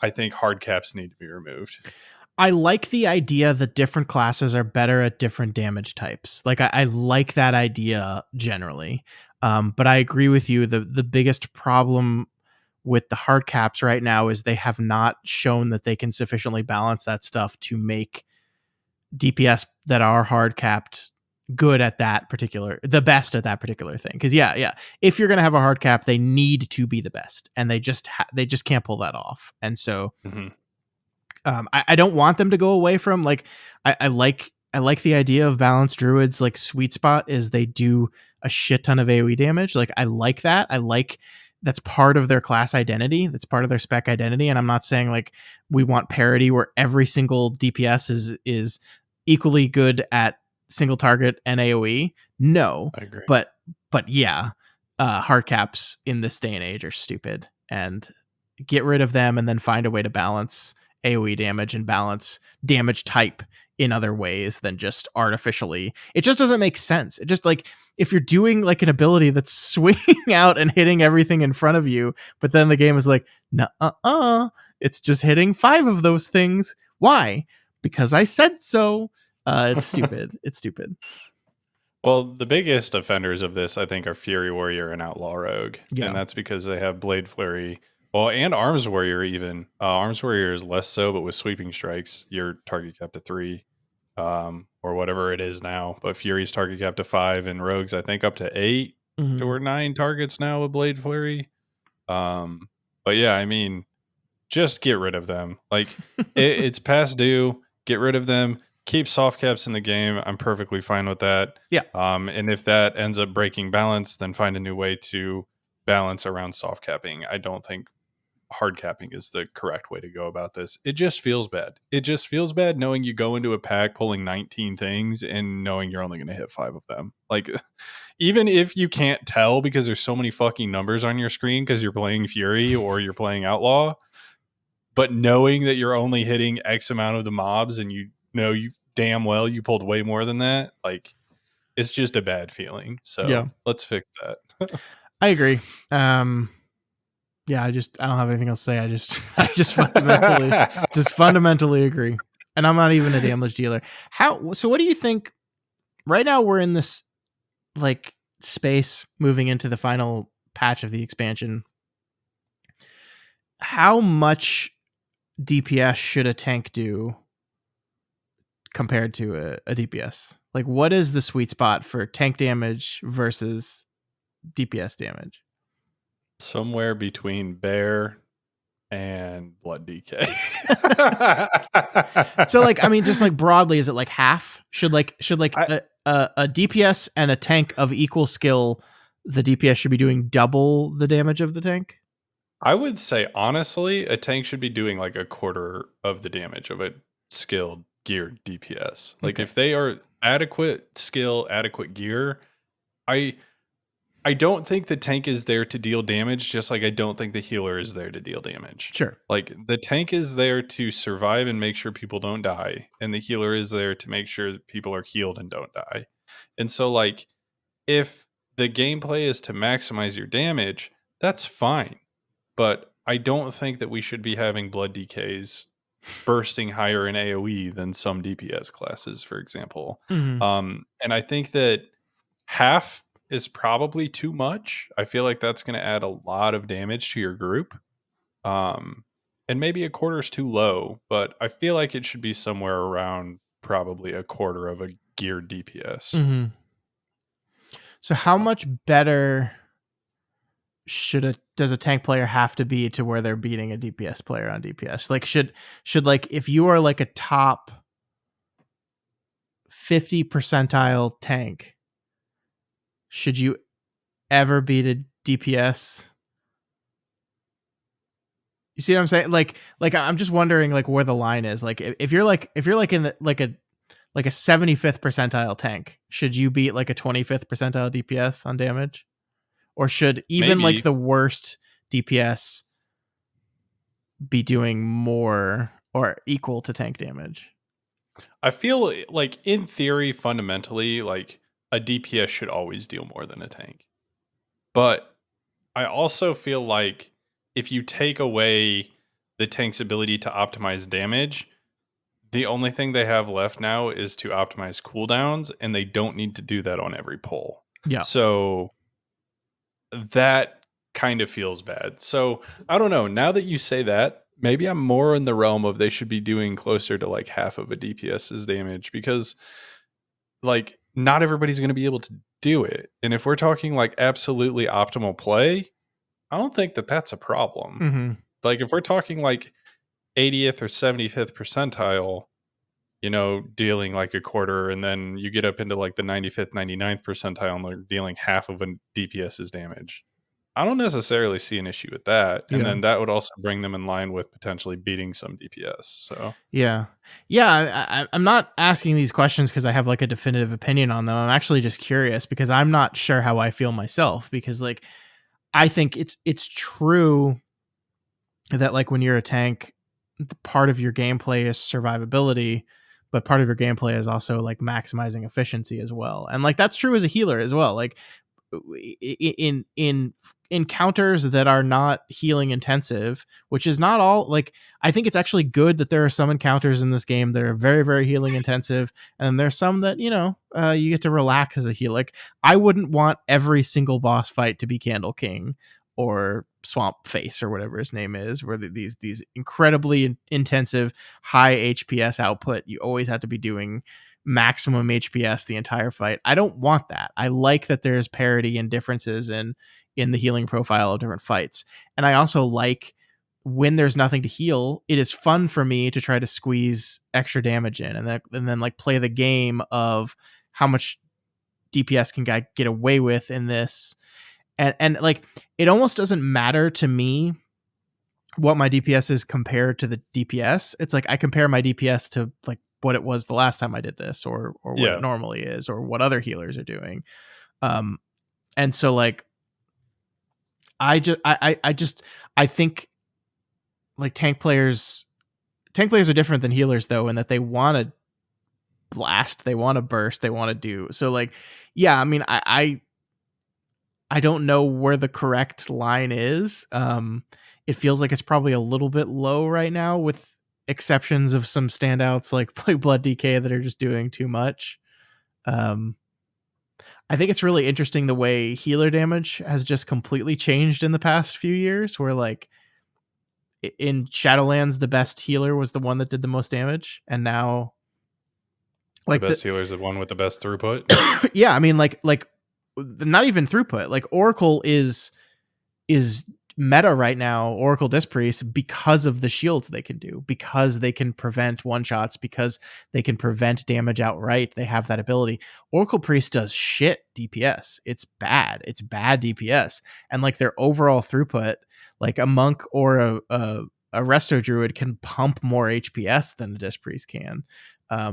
I think hard caps need to be removed. I like the idea that different classes are better at different damage types. Like I like that idea generally. But I agree with you. The biggest problem with the hard caps right now is they have not shown that they can sufficiently balance that stuff to make DPS that are hard capped good at the best at that particular thing. Because yeah, if you're gonna have a hard cap, they need to be the best, and they just can't pull that off. And so Mm-hmm. I don't want them to go away from like I like the idea of balanced druids. Like sweet spot is they do a shit ton of AoE damage. Like I like that. I like that's part of their class identity. That's part of their spec identity. And I'm not saying like we want parity where every single DPS is equally good at single target and AoE. No, I agree. but yeah, hard caps in this day and age are stupid, and get rid of them and then find a way to balance AoE damage and balance damage type in other ways than just artificially. It just doesn't make sense. It just like if you're doing like an ability that's swinging out and hitting everything in front of you, but then the game is like, it's just hitting 5 of those things. Why? Because I said so. It's stupid. It's stupid. Well, the biggest offenders of this, I think, are Fury Warrior and Outlaw Rogue. Yeah. And that's because they have Blade Flurry. Well, and Arms Warrior even. Arms Warrior is less so, but with Sweeping Strikes, your target cap to 3, or whatever it is now. But Fury's target cap to 5, and Rogue's, I think, up to 8 or 9 targets now with Blade Flurry. But yeah, I mean, just get rid of them. Like, it's past due. Get rid of them. Keep soft caps in the game. I'm perfectly fine with that. Yeah. And if that ends up breaking balance, then find a new way to balance around soft capping. I don't think hard capping is the correct way to go about this. It just feels bad. It just feels bad knowing you go into a pack pulling 19 things and knowing you're only going to hit 5 of them. Like, even if you can't tell because there's so many fucking numbers on your screen because you're playing Fury or you're playing Outlaw, but knowing that you're only hitting X amount of the mobs and you know you damn well you pulled way more than that, like, it's just a bad feeling. So yeah, let's fix that. I agree. Yeah, I don't have anything else to say. I just fundamentally agree. And I'm not even a damage dealer. So what do you think? Right now we're in this like space moving into the final patch of the expansion. How much DPS should a tank do compared to a DPS? Like, what is the sweet spot for tank damage versus DPS damage? Somewhere between Bear and Blood DK. So, like, I mean, just like broadly, is it like half? Should a DPS and a tank of equal skill, the DPS should be doing double the damage of the tank? I would say, honestly, a tank should be doing like a quarter of the damage of a skilled geared DPS. Like, if they are adequate skill, adequate gear, I don't think the tank is there to deal damage, just like I don't think the healer is there to deal damage. Sure. Like, the tank is there to survive and make sure people don't die, and the healer is there to make sure that people are healed and don't die. And so, like, if the gameplay is to maximize your damage, that's fine. But I don't think that we should be having blood DKs bursting higher in AoE than some DPS classes, for example. Mm-hmm. And I think that half is probably too much. I feel like that's going to add a lot of damage to your group. And maybe a quarter is too low, but I feel like it should be somewhere around probably a quarter of a geared DPS. Mm-hmm. So how much better does a tank player have to be to where they're beating a DPS player on DPS? Like, should like, if you are like a top 50 percentile tank, should you ever beat a DPS? You see what I'm saying? Like I'm just wondering like where the line is. Like if you're like in the like a 75th percentile tank, should you beat like a 25th percentile DPS on damage? Or should even Maybe. like the worst DPS be doing more or equal to tank damage. I feel like in theory, fundamentally, like a DPS should always deal more than a tank. But I also feel like if you take away the tank's ability to optimize damage, the only thing they have left now is to optimize cooldowns, and they don't need to do that on every pull. Yeah. So that kind of feels bad. So I don't know. Now that you say that, maybe I'm more in the realm of they should be doing closer to like half of a DPS's damage, because like not everybody's going to be able to do it. And if we're talking like absolutely optimal play, I don't think that that's a problem. Mm-hmm. Like if we're talking like 80th or 75th percentile, you know, dealing like a quarter, and then you get up into like the 95th, 99th percentile and they're dealing half of a DPS's damage. I don't necessarily see an issue with that. And Yeah. then that would also bring them in line with potentially beating some DPS. So Yeah. I'm not asking these questions because I have like a definitive opinion on them. I'm actually just curious because I'm not sure how I feel myself, because like I think it's true that like when you're a tank, part of your gameplay is survivability, but part of your gameplay is also like maximizing efficiency as well. And like that's true as a healer as well. Like in encounters that are not healing intensive, which is not all, like I think it's actually good that there are some encounters in this game that are very, very healing intensive, and there's some that, you know, you get to relax as a healer. Like I wouldn't want every single boss fight to be Candle King or Swamp Face or whatever his name is, where these incredibly intensive high HPS output, you always have to be doing maximum HPS the entire fight. I don't want that. I like that there's parity and differences in the healing profile of different fights. And I also like when there's nothing to heal, it is fun for me to try to squeeze extra damage in, and then like play the game of how much DPS can guy get away with in this. And like it almost doesn't matter to me what my DPS is compared to the DPS. It's like I compare my DPS to like what it was the last time I did this, or what yeah, it normally is, or what other healers are doing. And so like I think like tank players are different than healers though, in that they want to blast, they want to burst, they want to do so. Like yeah, I mean I don't know where the correct line is. It feels like it's probably a little bit low right now, with exceptions of some standouts like Blood DK that are just doing too much. I think it's really interesting the way healer damage has just completely changed in the past few years, where like in Shadowlands, the best healer was the one that did the most damage. And now the like best healers are the one with the best throughput. yeah, I mean like not even throughput. Like Oracle is meta right now, Oracle Disc Priest, because of the shields they can do, because they can prevent one shots, because they can prevent damage outright. They have that ability. Oracle Priest does shit DPS. It's bad DPS. And like their overall throughput, like a monk or a resto druid can pump more HPS than a Disc Priest can.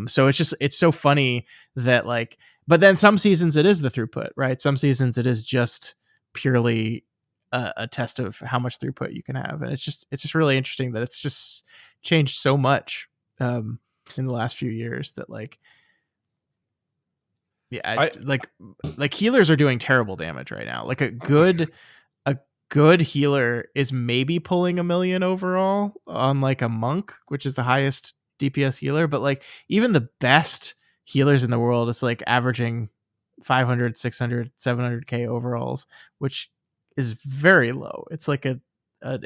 So it's so funny that like, but then some seasons it is the throughput, right? Some seasons it is just purely a test of how much throughput you can have, and it's just really interesting that it's just changed so much in the last few years that like yeah, like healers are doing terrible damage right now. Like a good healer is maybe pulling 1 million overall on like a monk, which is the highest DPS healer, but like even the best healers in the world is like averaging 500, 600, 700k overalls, which is very low. It's like an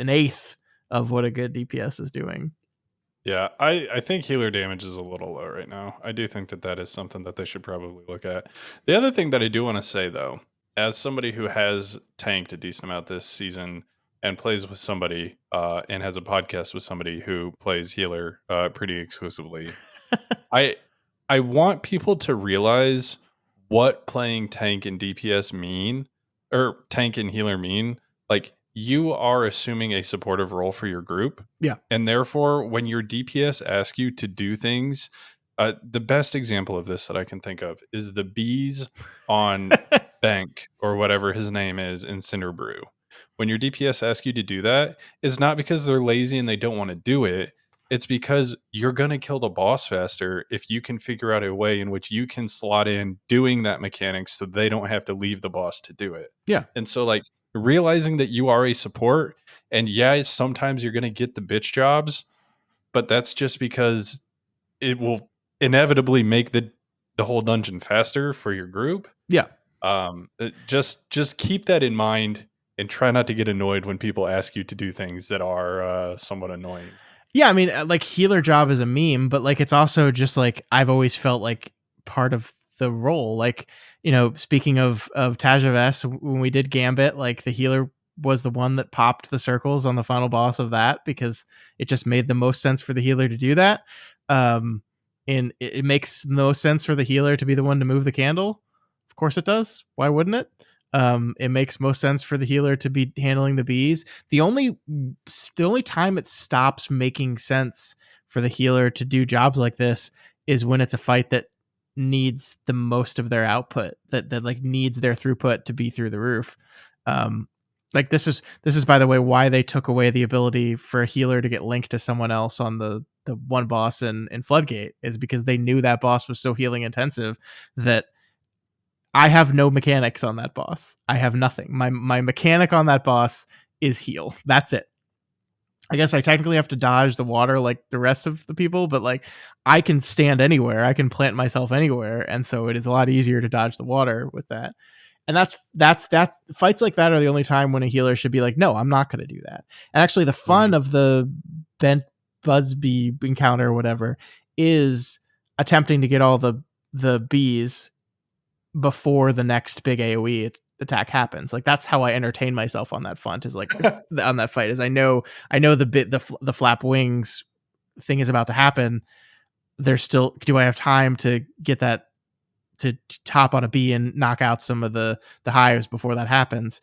eighth of what a good DPS is doing. Yeah, I think healer damage is a little low right now. I do think that that is something that they should probably look at. The other thing that I do want to say, though, as somebody who has tanked a decent amount this season and plays with somebody and has a podcast with somebody who plays healer pretty exclusively, I I want people to realize what playing tank and DPS mean, or tank and healer mean. Like you are assuming a supportive role for your group. Yeah. And therefore, when your DPS ask you to do things, the best example of this that I can think of is the bees on Bank or whatever his name is in Cinderbrew, when your DPS ask you to do that, it's not because they're lazy and they don't want to do it. It's because you're going to kill the boss faster if you can figure out a way in which you can slot in doing that mechanic so they don't have to leave the boss to do it. Yeah. And so, like, realizing that you are a support, and yeah, sometimes you're going to get the bitch jobs, but that's just because it will inevitably make the whole dungeon faster for your group. Yeah. Just keep that in mind and try not to get annoyed when people ask you to do things that are somewhat annoying. Yeah, I mean, like, healer job is a meme, but like it's also just like I've always felt like part of the role. Like, you know, speaking of Tajav S, when we did Gambit, like the healer was the one that popped the circles on the final boss of that because it just made the most sense for the healer to do that. And it makes no sense for the healer to be the one to move the candle. Of course it does. Why wouldn't it? It makes most sense for the healer to be handling the bees. The only time it stops making sense for the healer to do jobs like this is when it's a fight that needs the most of their output, that like needs their throughput to be through the roof. Like this is by the way why they took away the ability for a healer to get linked to someone else on the one boss in Floodgate, is because they knew that boss was so healing intensive that I have no mechanics on that boss. I have nothing. My mechanic on that boss is heal. That's it. I guess I technically have to dodge the water like the rest of the people, but like I can stand anywhere. I can plant myself anywhere, and so it is a lot easier to dodge the water with that. And that's fights like that are the only time when a healer should be like, no, I'm not going to do that. And actually, the fun of the Bent Busby encounter or whatever is attempting to get all the bees before the next big AoE attack happens. Like that's how I entertain myself on that font, is like on that fight, is I know the flap wings thing is about to happen. There's still, do I have time to get that to top on a bee and knock out some of the hives before that happens?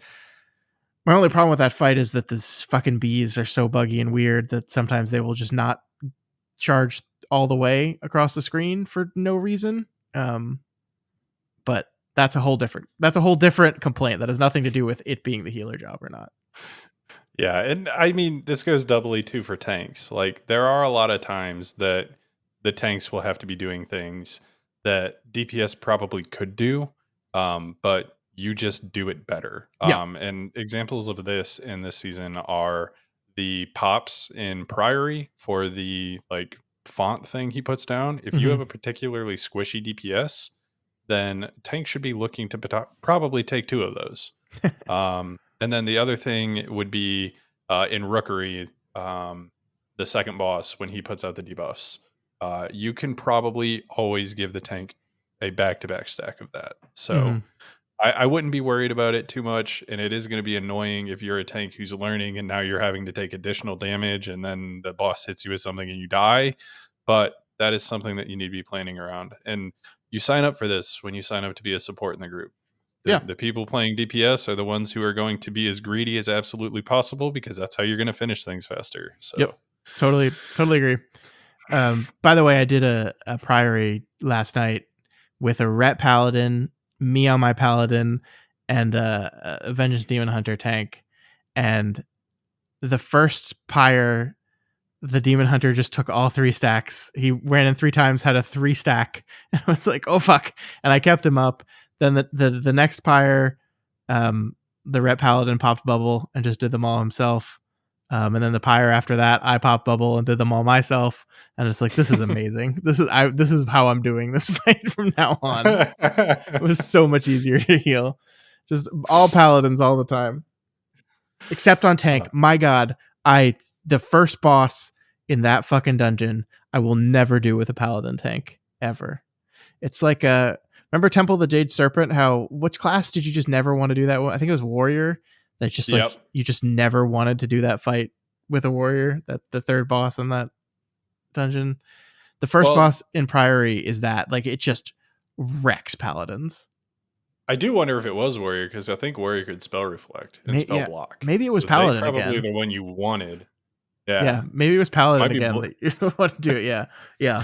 My only problem with that fight is that these fucking bees are so buggy and weird that sometimes they will just not charge all the way across the screen for no reason. But that's a whole different complaint that has nothing to do with it being the healer job or not. Yeah, and I mean, this goes doubly too for tanks. Like, there are a lot of times that the tanks will have to be doing things that DPS probably could do, but you just do it better. Yeah. And examples of this in this season are the pops in Priory for the like font thing he puts down. If you have a particularly squishy DPS, then tank should be looking to probably take 2 of those. And then the other thing would be in Rookery, the second boss, when he puts out the debuffs. You can probably always give the tank a back-to-back stack of that. So I wouldn't be worried about it too much, and it is going to be annoying if you're a tank who's learning and now you're having to take additional damage and then the boss hits you with something and you die. But that is something that you need to be planning around. And you sign up for this when you sign up to be a support in the group. The people playing DPS are the ones who are going to be as greedy as absolutely possible, because that's how you're going to finish things faster. So, yep, totally agree. By the way, I did a Priory last night with a Ret Paladin, me on my Paladin, and a Vengeance Demon Hunter tank. And the first pyre, the Demon Hunter just took all 3 stacks. He ran in 3 times, had a 3 stack. And I was like, oh fuck. And I kept him up. Then the next pyre, the Ret Paladin popped bubble and just did them all himself. And then the pyre after that, I popped bubble and did them all myself. And it's like, this is amazing. This is how I'm doing this fight from now on. It was so much easier to heal. Just all paladins all the time. Except on tank. My God, the first boss in that fucking dungeon, I will never do with a paladin tank ever. It's like remember Temple of the Jade Serpent? Which class did you just never want to do that with? I think it was Warrior. That's just like you just never wanted to do that fight with a warrior. That the third boss in that dungeon. The first boss in Priory is that, like, it just wrecks paladins. I do wonder if it was Warrior, because I think Warrior could spell reflect and spell block. Maybe it was Paladin probably again. the one you wanted. Yeah, maybe it was Paladin again. That you want to do it. Yeah.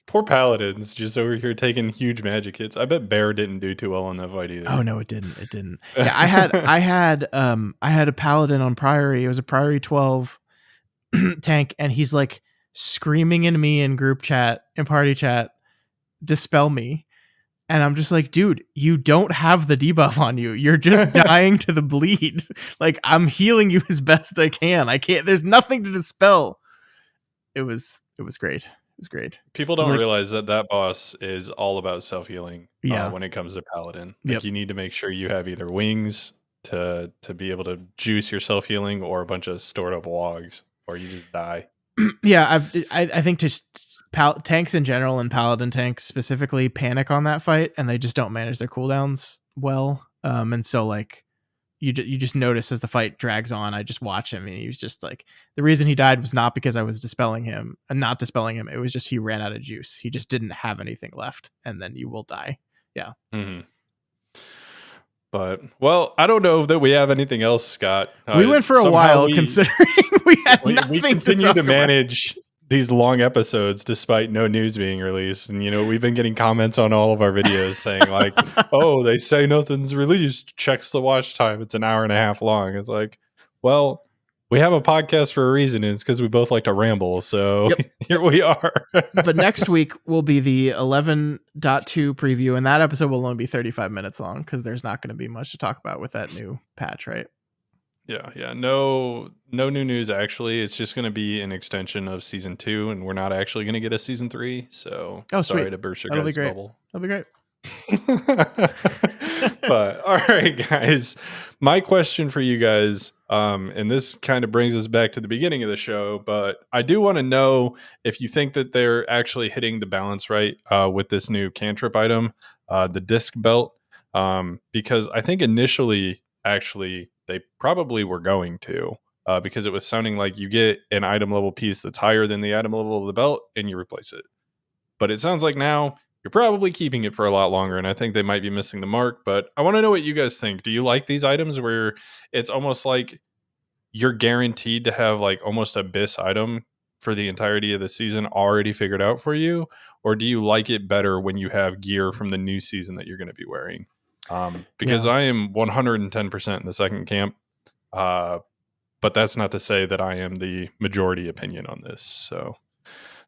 Poor Paladins just over here taking huge magic hits. I bet Bear didn't do too well in that fight either. Oh no, it didn't. It didn't. Yeah, I had a Paladin on Priory. It was a Priory 12 tank, and he's like screaming at me in group chat, in party chat, dispel me. And I'm just like, dude, you don't have the debuff on you. You're just dying to the bleed. Like, I'm healing you as best I can. I can't, there's nothing to dispel. It was great. It was great. People don't realize that boss is all about self-healing when it comes to Paladin. Like, you need to make sure you have either wings to be able to juice your self-healing or a bunch of stored up logs, or you just die. Yeah, I think just tanks in general and Paladin tanks specifically panic on that fight, and they just don't manage their cooldowns well. And so like you just notice as the fight drags on, I just watch him, and he was just like, the reason he died was not because I was dispelling him and not dispelling him. It was just he ran out of juice. He just didn't have anything left, and then you will die. Yeah. Mm-hmm. But, well, I don't know that we have anything else, Scott. We went for a while considering we had nothing we continue to manage about. These long episodes despite no news being released. And, we've been getting comments on all of our videos saying like, oh, they say nothing's released. Checks the watch time. It's an hour and a half long. It's like, well, we have a podcast for a reason. And it's because we both like to ramble. So Here we are. But next week will be the 11.2 preview. And that episode will only be 35 minutes long because there's not going to be much to talk about with that new patch, right? Yeah. No new news, actually. It's just going to be an extension of season 2, and we're not actually going to get a season 3. So sorry to burst your guys' bubble. That'll be great. But all right, guys, my question for you guys, and this kind of brings us back to the beginning of the show, but I do want to know if you think that they're actually hitting the balance right with this new cantrip item, the disc belt, because I think initially, actually, they probably were going to, because it was sounding like you get an item level piece that's higher than the item level of the belt and you replace it. But it sounds like now you're probably keeping it for a lot longer, and I think they might be missing the mark. But I want to know what you guys think. Do you like these items where it's almost like you're guaranteed to have like almost a BIS item for the entirety of the season already figured out for you? Or do you like it better when you have gear from the new season that you're going to be wearing? Because I am 110% in the second camp. But that's not to say that I am the majority opinion on this. So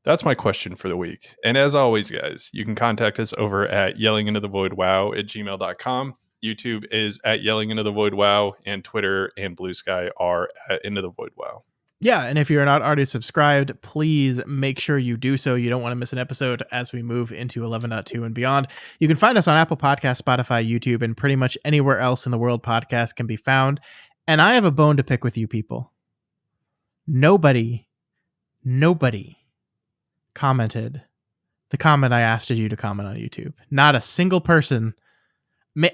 that's my question for the week. And as always, guys, you can contact us over at yellingintothevoidwow@gmail.com. YouTube is at yellingintothevoidwow, and Twitter and Blue Sky are at intothevoidwow. Yeah, and if you're not already subscribed, please make sure you do so. You don't want to miss an episode as we move into 11.2 and beyond. You can find us on Apple Podcasts, Spotify, YouTube, and pretty much anywhere else in the world podcasts can be found. And I have a bone to pick with you people. Nobody commented the comment I asked you to comment on YouTube. Not a single person.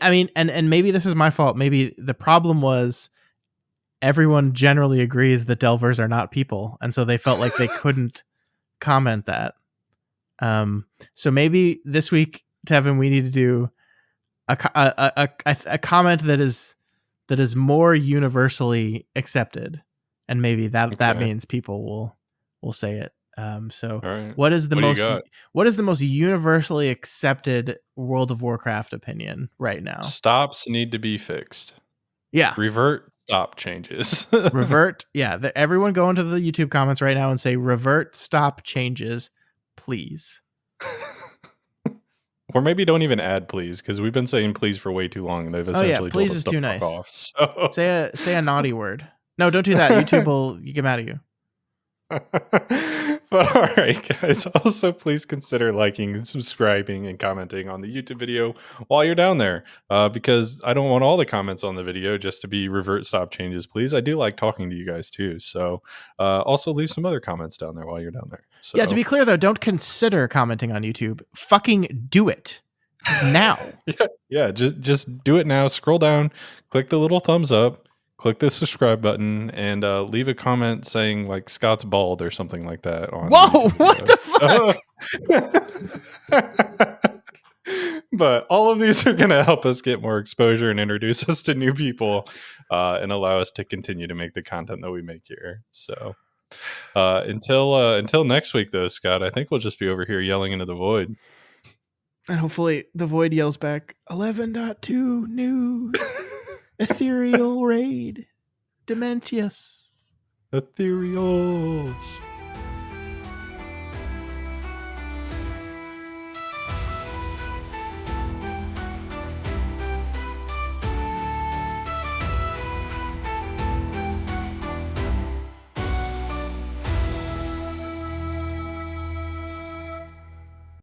I mean, and maybe this is my fault. Maybe the problem was everyone generally agrees that Delvers are not people, and so they felt like they couldn't comment that. So maybe this week, Tevin, we need to do a comment that is more universally accepted, and maybe that means people will say it. So right. what is the most universally accepted World of Warcraft opinion right now? Stops need to be fixed. Yeah. Revert stop changes. Revert. Yeah. Everyone go into the YouTube comments right now and say revert stop changes, please. Or maybe don't even add please, because we've been saying please for way too long, and they've essentially please told us is to too fuck nice. off, so. Say a naughty word. No, don't do that. YouTube will get mad at you. But all right, guys, also please consider liking and subscribing and commenting on the YouTube video while you're down there, because I don't want all the comments on the video just to be revert stop changes, please. I do like talking to you guys too, so also leave some other comments down there while you're down there. So. Yeah, to be clear though, don't consider commenting on YouTube. Fucking do it now. yeah, just do it now. Scroll down, click the little thumbs up, click the subscribe button, and leave a comment saying like Scott's bald or something like that. Whoa, what the fuck? But all of these are going to help us get more exposure and introduce us to new people, and allow us to continue to make the content that we make here. So Until next week, though, Scott, I think we'll just be over here yelling into the void. And hopefully the void yells back 11.2 news. Ethereal raid. Dementius. Ethereals.